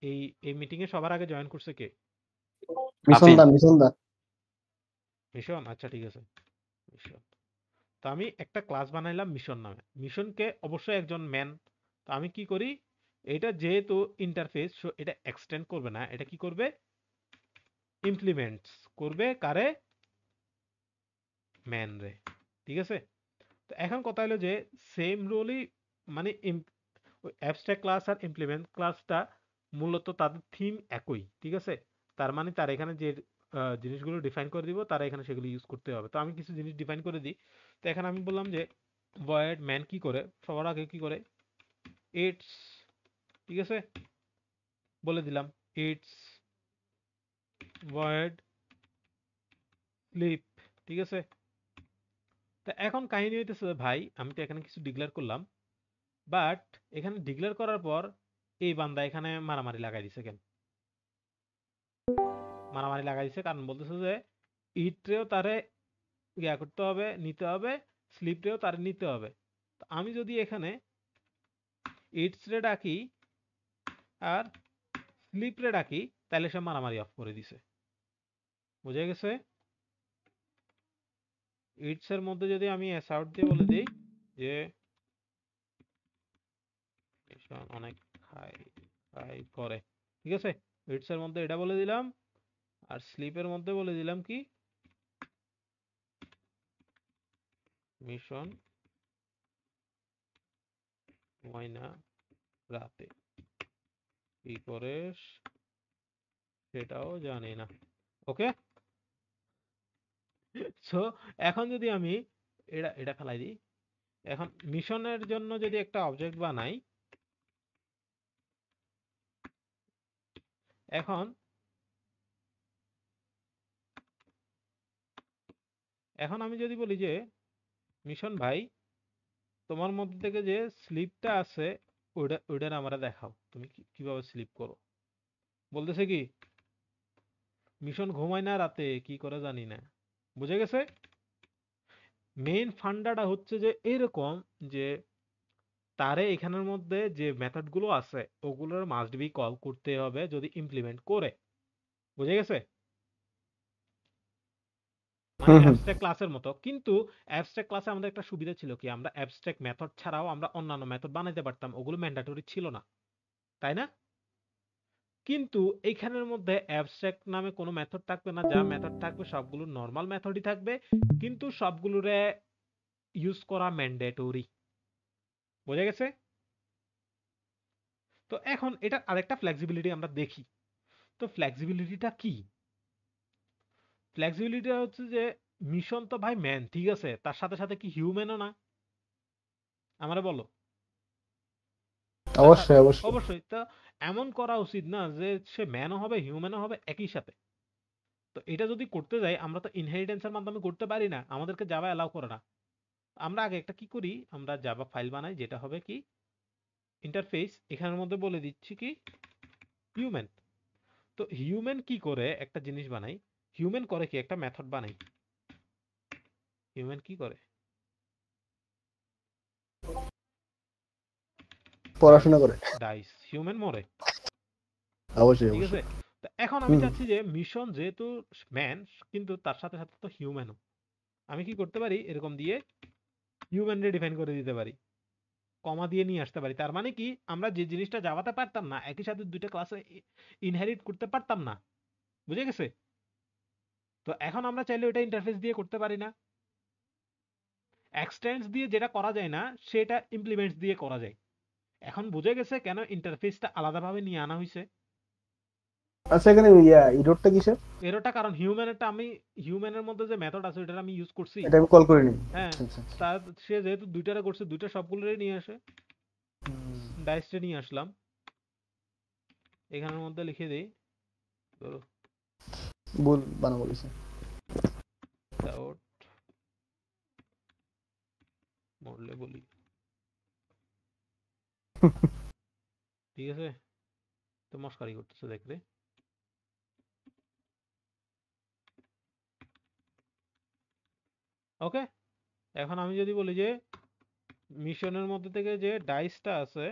এই এই মিটিং এ সবার আগে জয়েন করছে কে? হাফিজ। মিশন দা মিশন, আচ্ছা ঠিক আছে, মিশন। তো আমি একটা ক্লাস বানাইলাম মিশন নামে। মিশনকে অবশ্যই একজন ম্যান। তো আমি কি করি, এটা যেহেতু ইন্টারফেস, এটা এক্সটেন্ড করবে না, এটা কি করবে, ইমপ্লিমেন্টস করবে কারে, ম্যান রে। ঠিক আছে। তো এখন কথা হলো যে সেম রোলই, মানে অ্যাবস্ট্রাক্ট ক্লাস আর ইমপ্লিমেন্ট ক্লাসটা মূলত তাদের থিম একই। ঠিক আছে। তার মানে তার এখানে যে জিনিসগুলো ডিফাইন করে দিব, তারা এখানে সেগুলো ইউজ করতে হবে। তো আমি কিছু জিনিস ডিফাইন করে দিই। তো এখানে আমি বললাম যে ভয়েড ম্যান কি করে, সবার আগে কি করে, ইটস, ঠিক আছে, বলে দিলাম ইটস ভয়েড স্লিপ। ঠিক আছে। তা এখন কাহিনী হইতেছে ভাই, আমি তো এখানে কিছু ডিক্লেয়ার করলাম, বাট এখানে ডিক্লেয়ার করার পর এই বান্দা এখানে মারামারি লাগাই দিছে কেন? মারামারি লাগাই দিছে কারণ বলতেছে যে ইটরেও তারে ইয়া করতে হবে, নিতে হবে, স্লিপরেও তারে নিতে হবে। তো আমি যদি এখানে ইটস রে ডাকি আর স্লিপ রে ডাকি, তাহলে সে মারামারি অফ করে দিছে। বুঝে গেছে? ইটস এর মধ্যে যদি আমি এস আউট দিয়ে বলে দিই যে অনেক খাই খাই করে, ঠিক আছে, ইটস এর মধ্যে এটা বলে দিলাম, আর স্লিপের মধ্যে বলে দিলাম কি, মিশন ময়না রাতে কি করে সেটাও জানি না। ওকে। সো এখন যদি আমি এটা এটা ফেলাই দিই, এখন মিশনের জন্য যদি একটা অবজেক্ট বানাই, এখন এখন আমি যদি বলি যে মিশন ভাই, তোমার মধ্যে থেকে যে স্লিপটা আছে ওইটার আমরা দেখাও, তুমি কিভাবে স্লিপ করো। বলতেছে কি, মিশন ঘুমায় না রাতে কি করে জানি না। বুঝে গেছে? মেইন ফান্ডাটা হচ্ছে যে এরকম যে তারে এখানের মধ্যে যে মেথড গুলো আছে ওগুলোর মাস্ট বি কল করতে হবে যদি ইমপ্লিমেন্ট করে। বুঝে গেছে? মানে হুম হুম অ্যাবস্ট্রাক্ট ক্লাসের মতো। কিন্তু অ্যাবস্ট্রাক্ট ক্লাসে আমাদের একটা সুবিধা ছিল কি, আমরা অ্যাবস্ট্রাক্ট মেথড ছাড়াও আমরা অন্যান্য মেথড বানাইতে পারতাম, ওগুলো ম্যান্ডেটরি ছিল না, তাই না? কিন্তু এইখানের মধ্যে অ্যাবস্ট্রাক্ট নামে কোনো মেথড থাকবে না, যা মেথড থাকবে সবগুলো নর্মাল মেথডই থাকবে, কিন্তু সবগুলোরে ইউজ করা ম্যান্ডেটরি। বোঝা গেছে? তো এখন এটা আরেকটা ফ্লেক্সিবিলিটি আমরা দেখি। তো ফ্লেক্সিবিলিটিটা কি? ফ্লেক্সিবিলিটিটা হচ্ছে যে মিশন তো ভাই ম্যান, ঠিক আছে, তার সাথে সাথে কি হিউম্যানও না? আমারে বলো। তার অবশ্যই অবশ্যই অবশ্যই তো এমন করা উচিত না যে সে ম্যানও হবে হিউম্যানও হবে একই সাথে। তো এটা যদি করতে যাই, আমরা তো ইনহেরিটেন্সের মাধ্যমে করতে পারি না, আমাদেরকে জাভা অ্যালাউ করে না। আমরা আগে একটা কি করি, আমরা জাভা ফাইল বানাই, যেটা হবে কি ইন্টারফেস, এখানের মধ্যে বলে দিচ্ছি কি হিউম্যান। তো হিউম্যান কি করে একটা জিনিস বানাই, হিউম্যান করে কি একটা মেথড বানাই। হিউম্যান কি করে, ডাইস, পড়াশোনা করে ডাইস, হিউম্যান মরে। অবশ্যই ঠিক আছে। অবশ্যই তো এখন আমি হুম চাচ্ছি যে মিশন যেহেতু ম্যান, কিন্তু তার সাথে সাথে তো হিউম্যানও, আমি কি করতে পারি, এরকম দিয়ে হিউম্যান রে ডিফাইন করে দিতে পারি, কমা দিয়ে নিয়ে আসতে পারি। তার মানে কি, আমরা যে জিনিসটা জাভাতে পারতাম না, একই সাথে দুইটা ক্লাসে ইনহেরিট করতে পারতাম না। বুঝে গেছে? তো এখন আমরা চাইলে ওটা ইন্টারফেস দিয়ে করতে পারি না, এক্সটেন্স দিয়ে যেটা করা যায় না সেটা ইমপ্লিমেন্টস দিয়ে করা যায়। এখন বুঝে গেছে কেন ইন্টারফেসটা আলাদাভাবে নিয়ে আনা হয়েছে। আচ্ছা এখানে ইরোডটা কিসের এরোটা কারণ হিউম্যানেরটা আমি, হিউম্যানের মধ্যে যে মেথড আছে ওইটা আমি ইউজ করছি। এটা আমি কল করিনি হ্যাঁ, আচ্ছা আচ্ছা তার সে যেহেতু দুইটারে করছে, দুইটা সবগুলোরে নিয়ে আসে, ডাইসটা নিয়ে আসলাম, এখানের মধ্যে লিখে দিই ধরো ভুল বানা বলেছে without, মরলে বলি, ঠিক আছে। তো মস্কারি করতেছে দেখলে। ওকে, এখন আমি যদি বলি যে মিশনের মধ্যে থেকে যে ডাইসটা আছে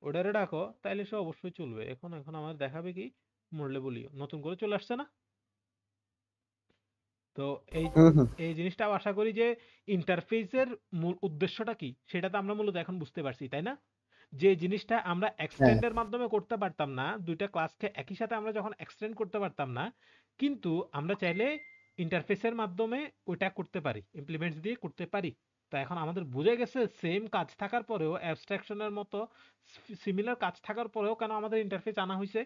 ওটারে ডাকো, তাইলে সে অবশ্যই চলবে। এখন এখন আমার দেখাবে কি মরলে বলিও, নতুন করে চলে আসছে না? তো এই হুম হুম এই জিনিসটাও আশা করি যে ইন্টারফেসের মূল উদ্দেশ্যটা কি সেটা তো আমরা মূলত এখন বুঝতে পারছি, তাই না? যে জিনিসটা আমরা হ্যাঁ এক্সটেন্ডের মাধ্যমে করতে পারতাম না, দুইটা ক্লাসকে একই সাথে আমরা যখন এক্সটেন্ড করতে পারতাম না, কিন্তু আমরা চাইলে ইন্টারফেসের মাধ্যমে ওইটা করতে পারি, ইমপ্লিমেন্টস দিয়ে করতে পারি। তো এখন আমাদের বুঝে গেছে সেম কাজ থাকার পরেও, অ্যাবস্ট্রাকশনের মতো সিমিলার কাজ থাকার পরেও কেন আমাদের ইন্টারফেস আনা হয়েছে।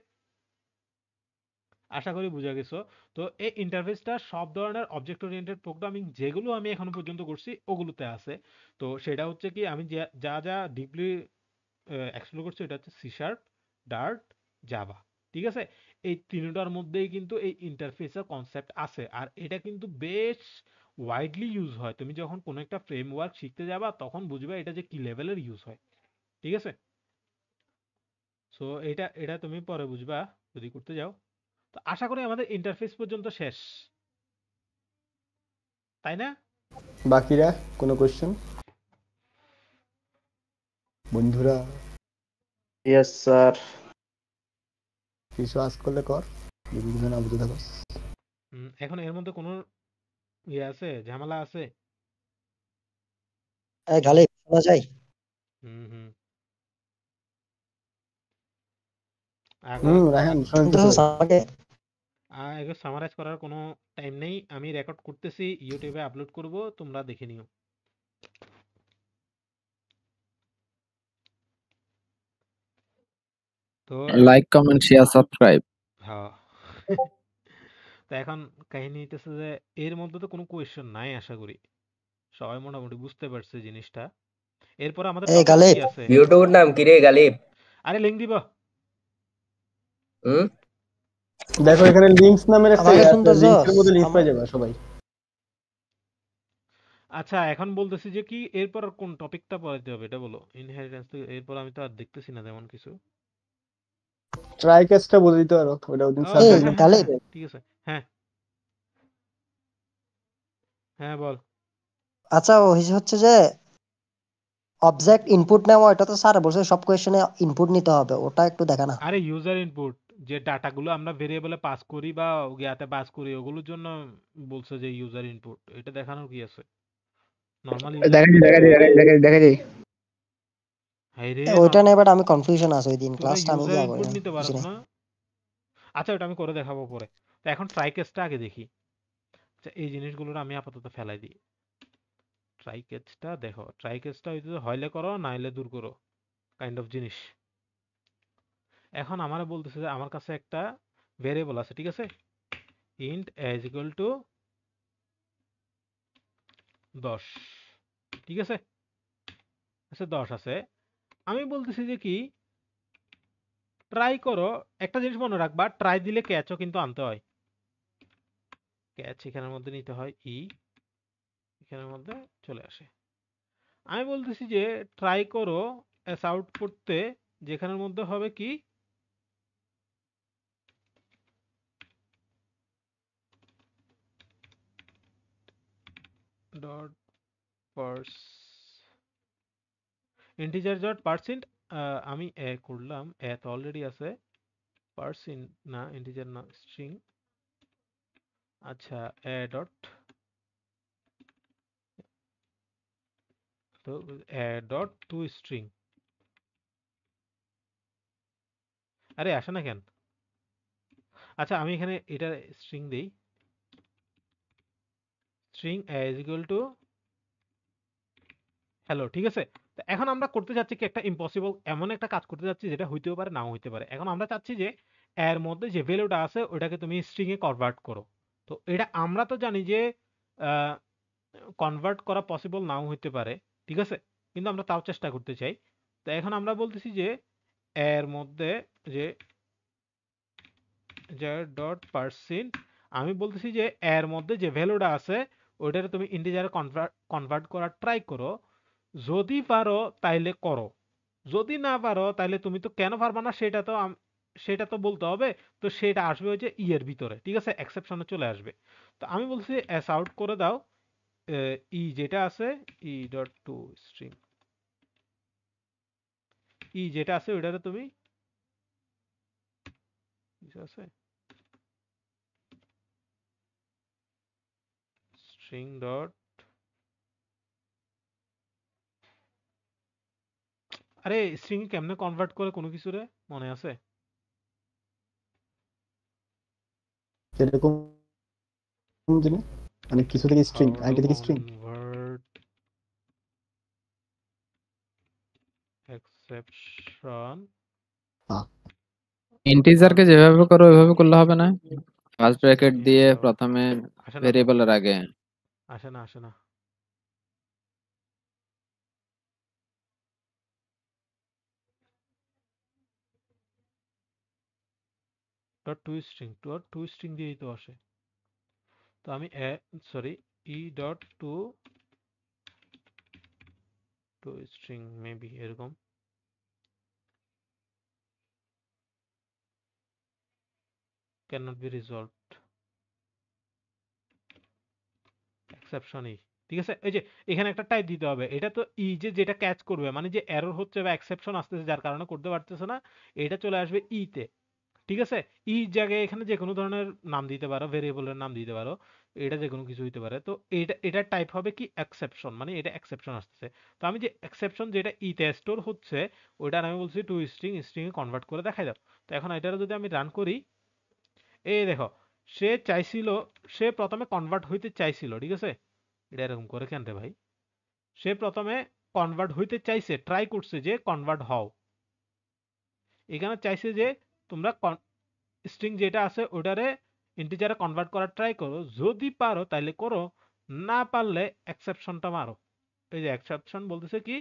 আশা করি বুঝা গেছো। তো এই ইন্টারফেসটা সব ধরনের অবজেক্ট ওরিয়েন্টেড প্রোগ্রামিং যেগুলো আমি এখনো পর্যন্ত করছি ওগুলোতে আছে। তো সেটা হচ্ছে কি, আমি যা যা ডিপলি এক্সপ্লোর করছি এটা হচ্ছে সি শার্প, ডার্ট, জাভা। ঠিক আছে, এই তিনটার মধ্যেই কিন্তু এই ইন্টারফেসের কনসেপ্ট আছে, আর এটা কিন্তু বেশ ওয়াইডলি ইউজ হয়। তুমি যখন কোনো একটা ফ্রেমওয়ার্ক শিখতে যাবা তখন বুঝবে এটা যে কি লেভেলের ইউজ হয়। ঠিক আছে, সো এটা এটা তুমি পরে বুঝবা যদি করতে যাও। তো আশা করি আমাদের ইন্টারফেস পর্যন্ত শেষ, তাই না? বাকিরা কোনো কোশ্চেন বন্ধুরা? Yes sir. কিছু আজ করলে কর, যদি কিছু না বুঝে থাকো। এখন এর মধ্যে কোনো ইয়ে আছে, ঝামেলা আছে? গালে শোনা যায়? হুম হুম আগে রায়হান কিন্তু শুনতেছে? আমাকে আগে সামারাইজ করার কোনো টাইম নেই, আমি রেকর্ড করতেছি, ইউটিউবে আপলোড করব, তোমরা দেখে নিও। তো লাইক কমেন্ট শেয়ার সাবস্ক্রাইব। হ্যাঁ তো এখন কাহিনী হইতেছে যে এর মধ্যে তো কোনো কোয়েশ্চেন নাই, আশা করি সবাই মোটামুটি বুঝতে পারছে জিনিসটা। এরপর আমাদের এই টপিক গালে কি আছে? ইউটিউবের নাম কি রে গালিব? আরে লিংক দিব। হুম? দেখো এখানে লিংকস নামের একটা আমাকে ইয়ে আছে, শুনতেছস? লিংকের মধ্যে লিংক পাই যাবে সবাই। আচ্ছা এখন বলতেছি যে কি এরপর আর কোন টপিকটা পড়াইতে হবে এটা বলো। ইনহেরিটেন্স থেকে এরপর আমি তো আর দেখতেছি না তেমন কিছু। ট্রাই কেসটা বলে দিতে পারো, ওটা ওদিন ও স্যার এই হ্যাঁ বললেন। হ্যাঁ হ্যাঁ গালে হ্যাঁ ঠিক আছে। হ্যাঁ হ্যাঁ বল। আচ্ছা হচ্ছে যে অবজেক্ট ইনপুট নেওয়া, এটা তো স্যার বলছে সব কোয়েশ্চেনে ইনপুট নিতে হবে, ওটা একটু দেখা না। আরে ইউজার ইনপুট, যে ডাটাগুলো আমরা ভেরিয়েবলে পাস করি বা ইয়াতে পাস করি ওগুলোর জন্য বলছে যে ইউজার ইনপুট, এটা দেখানোর কি আছে? Normal user input. দেখা যায়। হাই রে, ওইটা নিয়ে বাট আমি কনফিউশন আছে, ওই দিন তোরা ক্লাসটা আমি ইউজার গিয়া করি ইনপুট না, নিতে বুঝি পারস না। না? আচ্ছা ওটা আমি করে দেখাবো পরে। তো এখন ট্রাই কেসটা আগে দেখি। আচ্ছা এই জিনিসগুলোর আমি আপাতত ফেলাই দিই। ট্রাই কেসটা দেখো, ট্রাই কেসটা হইতে হইলে করো নাইলে দূর করো কাইন্ড অফ জিনিস। এখন আমার বলতেছে যে আমার কাছে একটা ভেরিয়েবল আছে, ঠিক আছে, ইন্ট এজ ইকুয়াল টু 10, ঠিক আছে, আচ্ছা 10 আছে। আমি বলতেছি যে কি ট্রাই করো, একটা জিনিস মনে রাখবা, ট্রাই দিলে ক্যাচও কিন্তু আনতে হয়। ক্যাচ এখানের মধ্যে নিতে হয়, এখানের মধ্যে চলে আসে। আমি বলতেছি যে ট্রাই করো এস আউট করতে, যেখানের মধ্যে হবে কি dot purse integer dot percent. আমি এ করলাম, এ তো অলরেডি আছে, পার্সেন্ট না, ইন্টিজার না, স্ট্রিং। আচ্ছা এ ডট, তো এ ডট টু স্ট্রিং। আরে আসে না কেন? আচ্ছা আমি এখানে এটা স্ট্রিং দেই, string is equal to hello, ঠিক আছে। তো এখন আমরা করতে যাচ্ছি কি একটা ইম্পসিবল, এমন একটা কাজ করতে যাচ্ছি যেটা হইতেও পারে নাও হইতে পারে। এখন আমরা চাচ্ছি যে এর মধ্যে যে ভ্যালুটা আছে ওটাকে তুমি স্ট্রিং এ কনভার্ট করো। তো এটা আমরা তো জানি যে কনভার্ট করা পসিবল নাও হইতে পারে, ঠিক আছে, কিন্তু আমরা তাও চেষ্টা করতে চাই। তো এখন আমরা বলতেছি যে এর মধ্যে যে ডট পার্সেন্ট, আমি বলতেছি যে এর মধ্যে যে ভ্যালুটা আছে ওইটারে তুমি ইন্টিজারে কনভার্ট করার ট্রাই করো, যদি পারো তাইলে করো, যদি না পারো তাইলে তুমি তো কেন পারবা না সেটা তো বলতে হবে। তো সেটা আসবে ওই যে এর ভিতরে, ঠিক আছে, এক্সেপশনে চলে আসবে। তো আমি বলছি এস আউট করে দাও ই যেটা আছে ই ডট টু স্ট্রিং ই যেটা আছে ওইটারে তুমি কিছু আছে স্ট্রিং ডট আরে স্ট্রিং কেমনে কনভার্ট করে কোনো কিছু রে মনে আছে এরকম জিনিস মানে কিছু থেকে স্ট্রিং হাউ আইডি টু থেকে স্ট্রিং কনভার্ট এক্সেপশন ইন্টিজারকে যেভাবে করো ওইভাবে করলে হবে না? ফার্স্ট ব্র্যাকেট দিয়ে স্ট্রিং প্রথমে আসে না তো ভেরিয়েবলের আগে। আসে না ডট টু স্ট্রিং দিয়েই তো আসে তো আমি sorry e dot to to string maybe এরকম cannot be resolved exception ই ঠিক আছে এই যে এখানে একটা টাইপ দিতে হবে এটা তো ই যেটা ক্যাচ করবে মানে যে এরর হচ্ছে বা এক্সেপশন আসতেছে যার কারণে করতে পারতেছে না এটা চলে আসবে ই তে ঠিক আছে ই জায়গায় এখানে যে কোনো ধরনের নাম দিতে পারো ভেরিয়েবলের নাম দিতে পারো এটা যে কোনো কিছু হইতে পারে তো এটা টাইপ হবে কি এক্সেপশন মানে এটা এক্সেপশন আসতেছে তো আমি যে এক্সেপশন যেটা ই তে স্টোর হচ্ছে ওইটা আমি বলছি টু স্ট্রিং এ কনভার্ট করে দেখাই দাও তো এখন এটার যদি আমি রান করি এই দেখো সে প্রথমে কনভার্ট হইতে চাইছিল ঠিক আছে এটা এরকম করে কেন রে ভাই সে প্রথমে কনভার্ট হইতে চাইছে ট্রাই করছে যে কনভার্ট হও এখানে চাইছে যে তোমরা স্ট্রিং যেটা আছে ওটারে ইন্টিজারে কনভার্ট করার ট্রাই করো যদি পারো তাইলে করো না পারলে এক্সেপশনটা মারো এই যে এক্সেপশন বলতেছে কি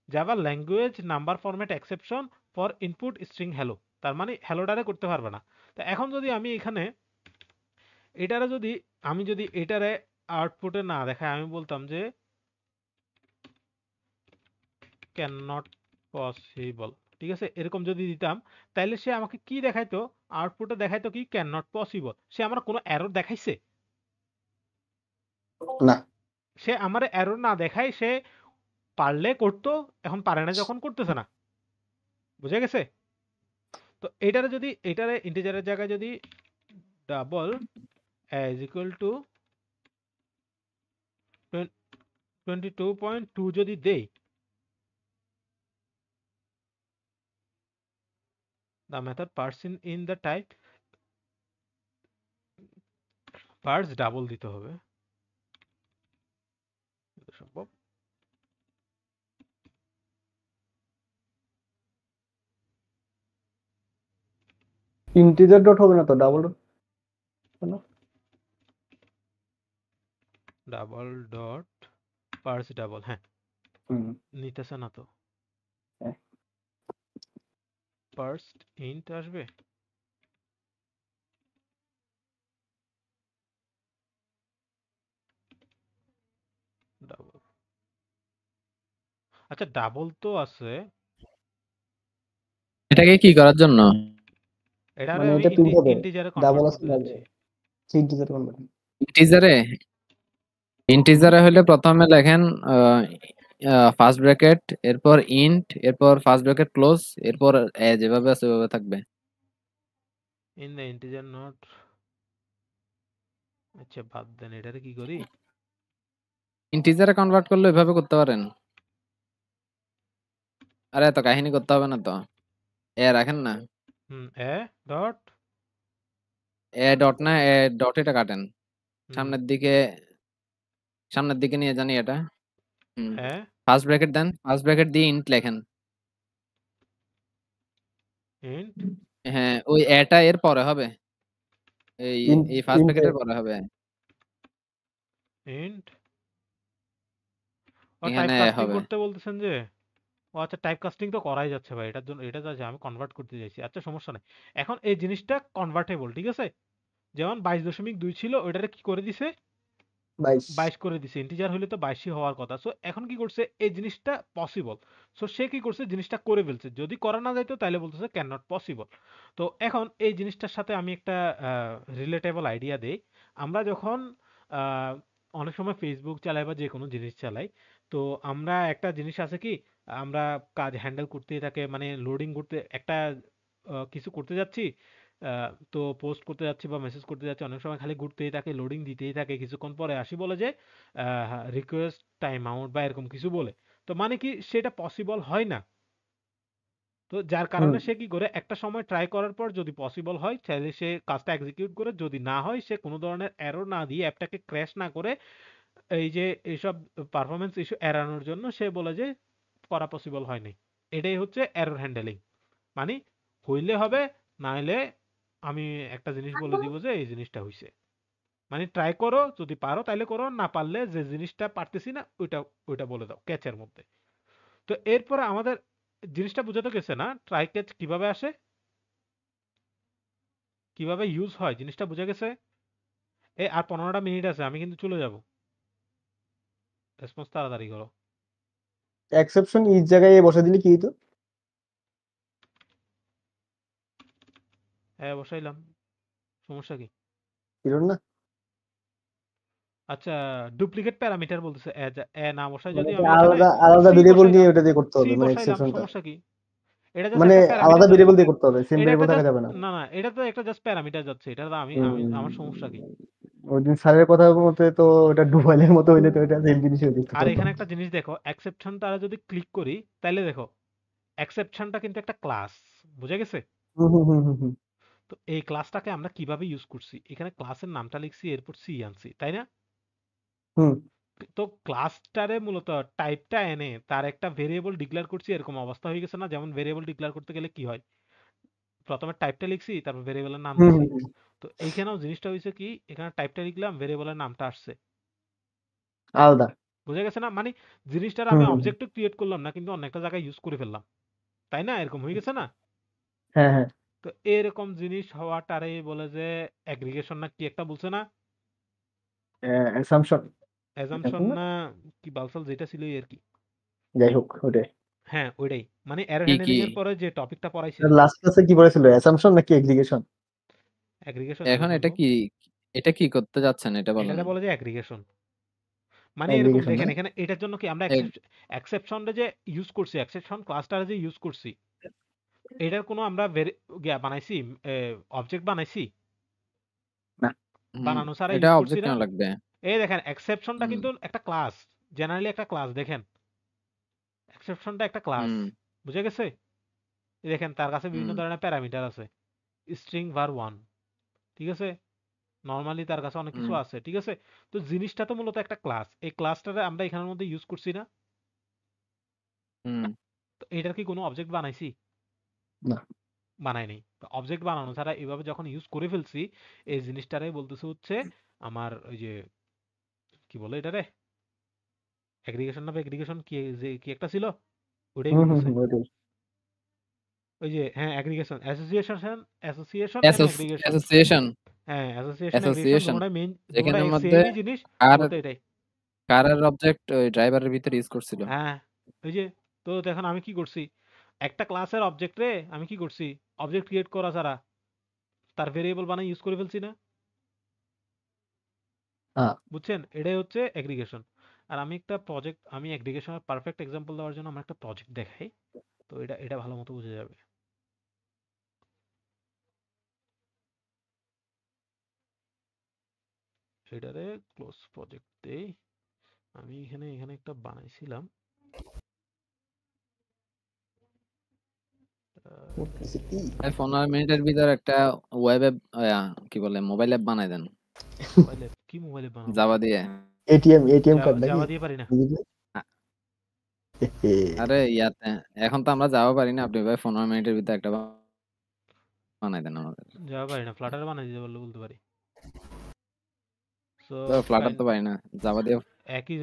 Java language number format exception for input string hello তার মানে হ্যালোটারে করতে পারবে না তো এখন যদি আমি এখানে আমি যদি এটারে আউটপুটে না দেখাই আমি বলতাম যে ক্যান নট পসিবল ঠিক আছে এরকম যদি দিতাম তাইলে সে আমাকে কি দেখাইতো আউটপুটে দেখাইতো কি ক্যান নট পসিবল সে আমার কোনো এরর দেখাইছে না সে আমার এরর না দেখায় সে পারলে করতো এখন পারে না যখন করতেছে না বুঝে গেছে তো এটারে ইন্টিজারের জায়গায় যদি ডাবল is equal to 22.2 যদি দেই the method parse in the type parse double দিতে হবে এটা সম্ভব ইন্টিজার ডট হবে না তো double dot double dot purse double হ্যাঁ নিতেছে না তো হ্যাঁ। পার্সড ইন্ট আসবে ডাবল আচ্ছা ডাবল তো আছে এটাকে কি করার জন্য? এটারে মানে আমি এটা তুলতে হবে ইন্টিজারে ডাবল কনভার্ট আছে করতে যাচ্ছি ইন্টিজার কনভার্ট ইন্টিজারে হলে প্রথমে লেখেন ফার্স্ট ব্র্যাকেট এরপর ইন্ট এরপর ফার্স্ট ব্র্যাকেট ক্লোজ এরপর যেভাবে আছে ওভাবে থাকবে। ইন দ্য ইন্টিজার নট আচ্ছা বাদ দেন এটারে কি করি ইন্টিজারে কনভার্ট করলে এভাবে করতে পারেন। আরে এত কাহিনী করতে হবে না তো, রাখেন না, এ ডট ডট না ডট এটা কাটেন সামনের দিকে নিয়ে জানি এটা ফার্স্ট ব্র্যাকেট দেন, ফার্স্ট ব্র্যাকেট দিয়ে ইন্ট লেখেন। ইন্ট হ্যাঁ ওই এটা এর পরে হবে, এই ফার্স্ট ব্র্যাকেটের পরে হবে। ইন্ট ও এখানে টাইপকাস্টিং হবে করতে বলতেছেন যে ও আচ্ছা টাইপকাস্টিং তো করাই যাচ্ছে ভাই এটার জন্য এটা যাচ্ছে আমি কনভার্ট করতে চাইছি আচ্ছা সমস্যা নেই এখন এই জিনিসটা কনভার্টেবল ঠিক আছে যেমন 22.2 ছিল ওইটারে কি করে দিছে 22 করে দিছে ইন্টিজার হলে তো 22ই হওয়ার কথা সো এখন কি করছে এই জিনিসটা পসিবল সো সে কি করছে জিনিসটা করে ফেলছে যদি করা না যাইতো তাহলে বলতেছে ক্যান নট পসিবল তো এখন এই জিনিসটার সাথে আমি একটা রিলেটেবল আইডিয়া দেই আমরা যখন অনেক সময় ফেসবুক চালাই বা যে কোনো জিনিস চালাই, তো আমরা একটা জিনিস আছে কি, আমরা কাজ হ্যান্ডেল করতেই থাকে, মানে লোডিং করতে একটা কিছু করতে যাচ্ছি, তো পোস্ট করতে যাচ্ছি বা মেসেজ করতে যাচ্ছি, অনেক সময় খালি ঘুরতেই থাকে, লোডিং দিতেই থাকে, কিছুক্ষণ পরে আসি বলে যে রিকোয়েস্ট টাইম আউট বা এরকম কিছু বলে। তো মানে কি সেটা পসিবল হয় না। তো যার হুম কারণে সে কি করে, একটা সময় ট্রাই করার পর যদি পসিবল হয় তাহলে সে কাজটা এক্সিকিউট করে, যদি না হয় সে কোনো ধরনের এরর না দিয়ে অ্যাপটাকে ক্র্যাশ না করে এই যে এইসব পারফরমেন্স ইস্যু এড়ানোর জন্য সে বলে যে করা পসিবল হয়নি। এটাই হচ্ছে এরর হ্যান্ডেলিং। মানে হইলে হবে, না হলে আমি একটা জিনিস বলে দিব যে এই জিনিসটা হইছে। মানে ট্রাই করো, যদি পারো তাহলে করো, না পারলে যে জিনিসটা পারতেছি না ওইটা ওইটা বলে দাও ক্যাচের মধ্যে। তো এরপরে আমাদের জিনিসটা বুঝাতে গেছে না, ট্রাই ক্যাচ কিভাবে আসে, কিভাবে ইউজ হয়, জিনিসটা বুঝে গেছে। আর 15টা মিনিট আছে, আমি কিন্তু চলে যাব। রেসপন্স তাড়াতাড়ি করো। এক্সেপশন ইচ জায়গায় বসে দিলে কি হতো? হ্যাঁ বসাইলাম, সমস্যা কি? এরর না? আচ্ছা, ডুপ্লিকেট প্যারামিটার বলতেছে, না বসাই মানে যদি এটা আমি এখানে আলাদা আলাদা সি ভেরিয়েবল দিয়ে বসাইলাম, ওটা দিয়ে করতে সি হবে, মানে বসাইলাম, এক্সেপশনটা সমস্যা কি? এটা জাস্ট মানে একটা আলাদা প্যারামিটার ভেরিয়েবল যাচ্ছে, দিয়ে করতে হবে, সেম এটা একটা ভেরিয়েবল থাকা জাস্ট, যাবে না। না না, এটা তো একটা জাস্ট প্যারামিটার যাচ্ছে, এটা তো আমি আমি আমার সমস্যা কি? ওই দিন স্যারের কথা মতে তো ওটা ডুবাইলের মতো হইলে তো এটা সেম জিনিস হয়ে যেত আর তখন। এখানে একটা জিনিস দেখো, এক্সেপশনটা যদি ক্লিক করি তাহলে দেখো এক্সেপশনটা কিন্তু একটা ক্লাস, বুঝে গেছে? হুম হুম হুম হুম হুম। তো এই ক্লাসটাকে আমরা কিভাবে ইউজ করছি, এখানে ক্লাসের নামটা লিখছি, এরপর সি আনছি, তাই না? হুম তো ক্লাসটারে মূলত টাইপটা এনে তার একটা ভেরিয়েবল ডিক্লেয়ার করছি, এরকম অবস্থা হয়ে গেছে না? যেমন ভেরিয়েবল ডিক্লেয়ার করতে গেলে কি হয়, প্রথমে টাইপটা লিখছি, তারপর ভেরিয়েবলের নাম হুম দিছি। হুম, হুম। তো এইখানেও জিনিসটা হয়েছে কি, এখানে টাইপটা লিখলাম, ভেরিয়েবলের নামটা আসছে, আলাদা। বুঝে গেছে না? মানে জিনিসটার হুম আমি হুম হুম। অবজেক্টও ক্রিয়েট করলাম না, কিন্তু অন্য একটা জায়গায় ইউজ করে ফেললাম, তাই না? এরকম হয়ে গেছে না? হ্যাঁ হ্যাঁ। তো এরকম জিনিস হওয়াটারে বলে যে অ্যাগ্রিগেশন না কি একটা বলছে না, অ্যাসাম্পশন অ্যাজাম্পশন এখন না, না কি বালসাল যেটা ছিল এই আর কি। যাই হোক ওটাই। হ্যাঁ ওইটাই, মানে এরর কি কি হ্যান্ডলিং এর পরে যে টপিকটা পড়াইছিল, লাস্ট ক্লাসে কি পড়েছিল, অ্যাসাম্পশন নাকি এগ্রিগেশন? অ্যাগ্রিগেশন এখন বলবো, এটা কি করতে যাচ্ছেন এটা বলেন? এটারে বলে যে অ্যাগ্রিগেশন। মানে এরকম এগ্রিগেশন না? দেখেন, এখানে এটার জন্য কি আমরা এক্সেপশনটা যে ইউজ করছি, এক্সেপশন ক্লাসটা যে ইউজ করছি, এটার কোনো আমরা বানাইছি, অবজেক্ট বানাইছি? না। বানানো ছাড়া এটা ইউজ করছি অবজেক্ট না? কেন লাগবে? এই দেখেন এক্সেপশনটা হুম কিন্তু একটা ক্লাস, জেনারেলি একটা ক্লাস, দেখেন এক্সেপশনটা একটা ক্লাস, হুম বুঝে গেছে? এই দেখেন তার কাছে বিভিন্ন হুম ধরনের প্যারামিটার আছে, স্ট্রিং var 1, ঠিক আছে, নরমালি তার কাছে অনেক কিছু হুম আছে, ঠিক আছে। তো জিনিসটা তো মূলত একটা ক্লাস, এই ক্লাসটারে আমরা এখানের মধ্যে ইউজ করছি না? হুম তো এটার কি কোনো অবজেক্ট বানাইছি? না। বানাই নাই। অবজেক্ট বানানো ছাড়া এভাবে যখন ইউজ করে ফেলছি, এই জিনিসটারে বলতেছে হচ্ছে আমার ওই যে কি বলে এটারে, এগ্রিগেশন না এগ্রিগেশন কি, যে কি একটা ছিল, ওটাই হুম হুম বলতেছে। হুম ওটাই। ওই যে হ্যাঁ aggregation, association, association and aggregation. Association হ্যাঁ অ্যাসোসিয়েশন এগ্রিগেশন অ্যাসোসিয়েশন দুটোটাই মেইন, দুটোটাই যেখানের মধ্যে সেমই জিনিস, কার মূলত এটাই। কারের অবজেক্ট ওই ড্রাইভারের ভিতরে ইউজ করছিল। হ্যাঁ ওই যে, তো এখন আমি কি করছি, একটা ক্লাসের অবজেক্ট রে আমি কি করছি, অবজেক্ট ক্রিয়েট করা ছাড়া তার ভেরিয়েবল বানাই ইউজ করে ফেলছি না? হ্যাঁ। বুঝছেন, এটাই হচ্ছে এগ্রিগেশন। আর আমি একটা প্রজেক্ট, আমি এগ্রিগেশনের পারফেক্ট এক্সাম্পল দেওয়ার জন্য আমার একটা প্রজেক্ট দেখাই, তো এটা এটা ভালো মতো বোঝা যাবে। এটারে ক্লোজ প্রজেক্ট দেই, আমি এখানে এখানে একটা বানাইছিলাম, করতেছে কি? 15 মিনিটের ভিতর একটা ওয়েব অ্যাপ, কি বলে মোবাইল অ্যাপ বানাই দেন মোবাইলে কি মোবাইলে বানাবো, জাভা দিয়ে। এটিএম কার্ড নাকি? জাভা দিয়ে পারি না। আ- আরে ইয়াতে এখন তো আমরা জাভা পারি না, আপনি ভাই 15 মিনিটের ভিতরে একটা বানাই দেন আমাদের। জাভা পারি না, ফ্লাটার বানাই দিতে পারলে বলতে পারি। সো ফ্লাটার তো পারি না, জাভা দিয়ে। একই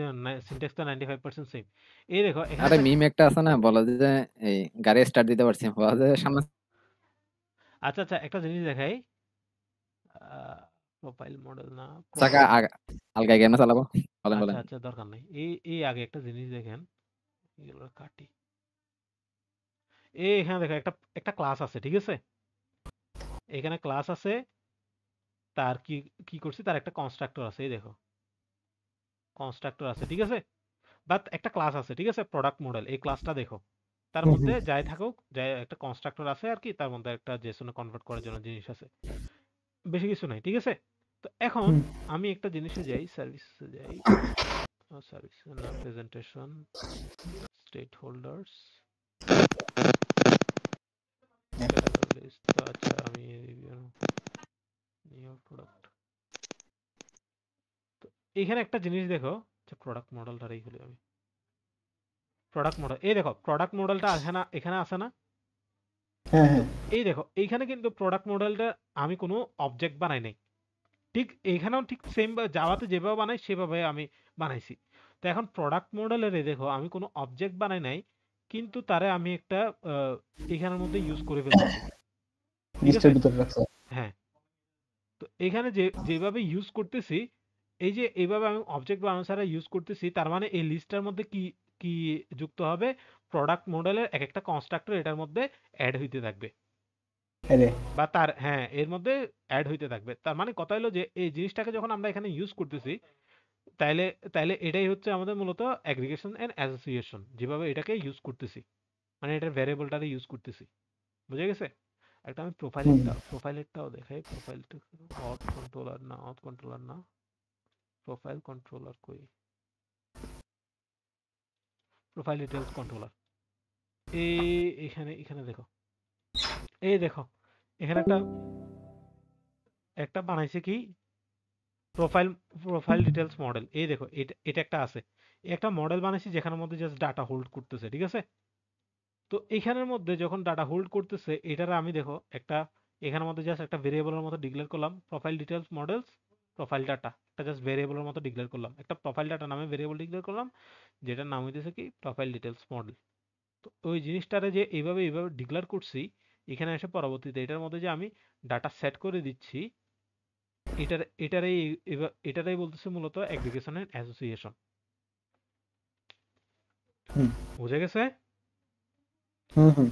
সিনট্যাক্সটা 95% সেম। এই দেখো এখানে আরে একটা, মিম একটা আছে না, বলা যায় যে এই গাড়ি স্টার্ট দিতে পারছি, বলা যায় সামনে আচ্ছা আচ্ছা একটা জিনিস দেখাই, প্রোফাইল মডেল না, চাকা আলগা কেন চালাবো, বলেন আচ্ছা বলেন। আচ্ছা দরকার নেই, এই এই আগে একটা জিনিস দেখেন, এগুলো কাটি। এই এখানে দেখো একটা একটা ক্লাস আছে, ঠিক আছে, এখানে ক্লাস আছে, তার কি কি করছি, তার একটা কনস্ট্রাক্টর আছে, এই দেখো কনস্ট্রাক্টর আছে, ঠিক আছে, বাট একটা ক্লাস আছে, ঠিক আছে, প্রোডাক্ট মডেল। এই ক্লাসটা দেখো, তার হুম, মধ্যে হুম। যাই থাকুক, যাই একটা কনস্ট্রাক্টর আছে আর কি, তার মধ্যে একটা জেসনে কনভার্ট করার জন্য জিনিস আছে, বেশি কিছু নাই, ঠিক আছে। তো এখন হুম। আমি একটা জিনিসে যাই, সার্ভিসে যাই, সার্ভিস না, প্রেজেন্টেশন, স্টেট হোল্ডার্স, আচ্ছা আমি নিউ প্রোডাক্ট, তো এখানে একটা জিনিস দেখো, যে প্রোডাক্ট মডেলটা এই হলো, আমি প্রোডাক্ট মডেল, এই দেখো প্রোডাক্ট মডেলটা এখানে এখানে আছে না? হ্যাঁ, তো হ্যাঁ। এই দেখো এইখানে কিন্তু প্রোডাক্ট মডেলটা আমি কোনো অবজেক্ট বানাই নাই, ঠিক এইখানেও ঠিক সেম জাভাতে যেভাবে বানাই সেভাবে আমি বানাইছি। তো এখন প্রোডাক্ট মডেলের এই দেখো আমি কোনো অবজেক্ট বানাই নাই, কিন্তু তারে আমি একটা এখানের মধ্যে ইউজ করে ফেলতেছি, ঠিক লিস্টের আছে। ভিতরে রাখছো। হ্যাঁ, তো এখানে যেভাবে ইউজ করতেছি, এই যে এইভাবে আমি অবজেক্ট বানানো ছাড়া ইউজ করতেছি, তার মানে এই লিস্টটার মধ্যে কি কি যুক্ত হবে, প্রোডাক্ট মডেলের এক একটা কনস্ট্রাক্টর এটার মধ্যে অ্যাড হইতে থাকবে, আরে বা তার হ্যাঁ এর মধ্যে অ্যাড হইতে থাকবে। তার মানে কথা হলো যে এই জিনিসটাকে যখন আমরা এখানে ইউজ করতেছি, তাইলে তাইলে এটাই হচ্ছে আমাদের মূলত অ্যাগ্রিগেশন এন্ড অ্যাসোসিয়েশন, যেভাবে এটাকে ইউজ করতেছি, মানে এটার ভ্যারিয়েবলটারে ইউজ করতেছি, বুঝে গেছে। একটা আমি হুম। প্রোফাইলেরটাও দেখাই, প্রোফাইলটা অথ কন্ট্রোলার না, অথ কন্ট্রোলার না, প্রোফাইল কন্ট্রোলার কই, প্রোফাইল ডিটেলস কন্ট্রোলার, এই এখানে এখানে দেখো, এই দেখো এখানে একটা একটা বানাইছে কি, প্রোফাইল প্রোফাইল ডিটেলস মডেল, এই দেখো এটা এটা একটা আছে, একটা মডেল বানাইছি যেখানের মধ্যে জাস্ট ডাটা হোল্ড করতেছে, ঠিক আছে। তো এখানের মধ্যে যখন ডাটা হোল্ড করতেছে, এটার আমি দেখো একটা এখানের মধ্যে জাস্ট একটা ভেরিয়েবলের মতো ডিক্লেয়ার করলাম, profile details models profile data, একটা জাস্ট ভেরিয়েবলের মতো ডিক্লেয়ার করলাম, একটা প্রোফাইল ডাটা নামে ভেরিয়েবল ডিক্লেয়ার করলাম, যেটার নাম হইতেছে কি প্রোফাইল ডিটেলস মডেল। তো ওই জিনিসটারে যে এইভাবে এইভাবে ডিক্লেয়ার করছি, এখানে এসে পরবর্তীতে এটার মধ্যে যে আমি ডাটা সেট করে দিচ্ছি, এটারাই বলতেছে মূলত অ্যাগ্রিগেশন এন্ড অ্যাসোসিয়েশন, হুম, বুঝে গেছে। হুম, হুম।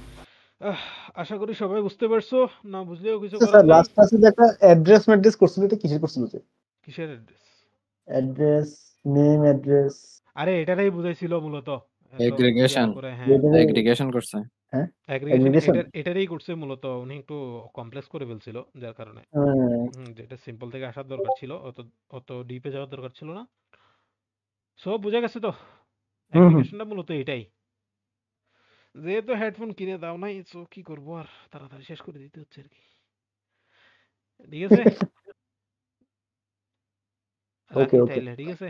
আহ, আশা করি সবাই বুঝতে পারছো, না বুঝলেও কিছু আচ্ছা করার স্যার, নাই। লাস্ট ক্লাসে যে একটা অ্যাড্রেস ম্যাড্রেস করছিল, এটা কিসের করছিল যে? কিসের অ্যাড্রেস? Address, name, address. আরে এটারই বুঝাইছিল মূলত, এত ইয়া এগ্রিগেশন করে, হ্যাঁ যেটারে এগ্রিগেশন করছে। হ্যাঁ, অ্যাগ্রিগেশন অ্যাগ্রিগেশন। এটারই করছে মূলত, উনি একটু কমপ্লেক্স করে ফেলছিল যার কারণে, যেটা সিম্পল থেকে আসার দরকার ছিল, অত অত ডিপে যাওয়ার দরকার ছিল না। সব বুঝে গেছে তো, হুম, হুম। অ্যাগ্রিগেশনটা মূলত এটাই। যেহেতু হেডফোন কিনে দাও নাই, সো কি করবো আর, তাড়াতাড়ি শেষ করে দিতে হচ্ছে আর কি, ঠিক আছে। ওকে, রাখি ওকে। তাইলে, ঠিক আছে,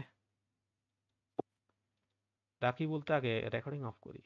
রাখি বলতে আগে রেকর্ডিং অফ করি।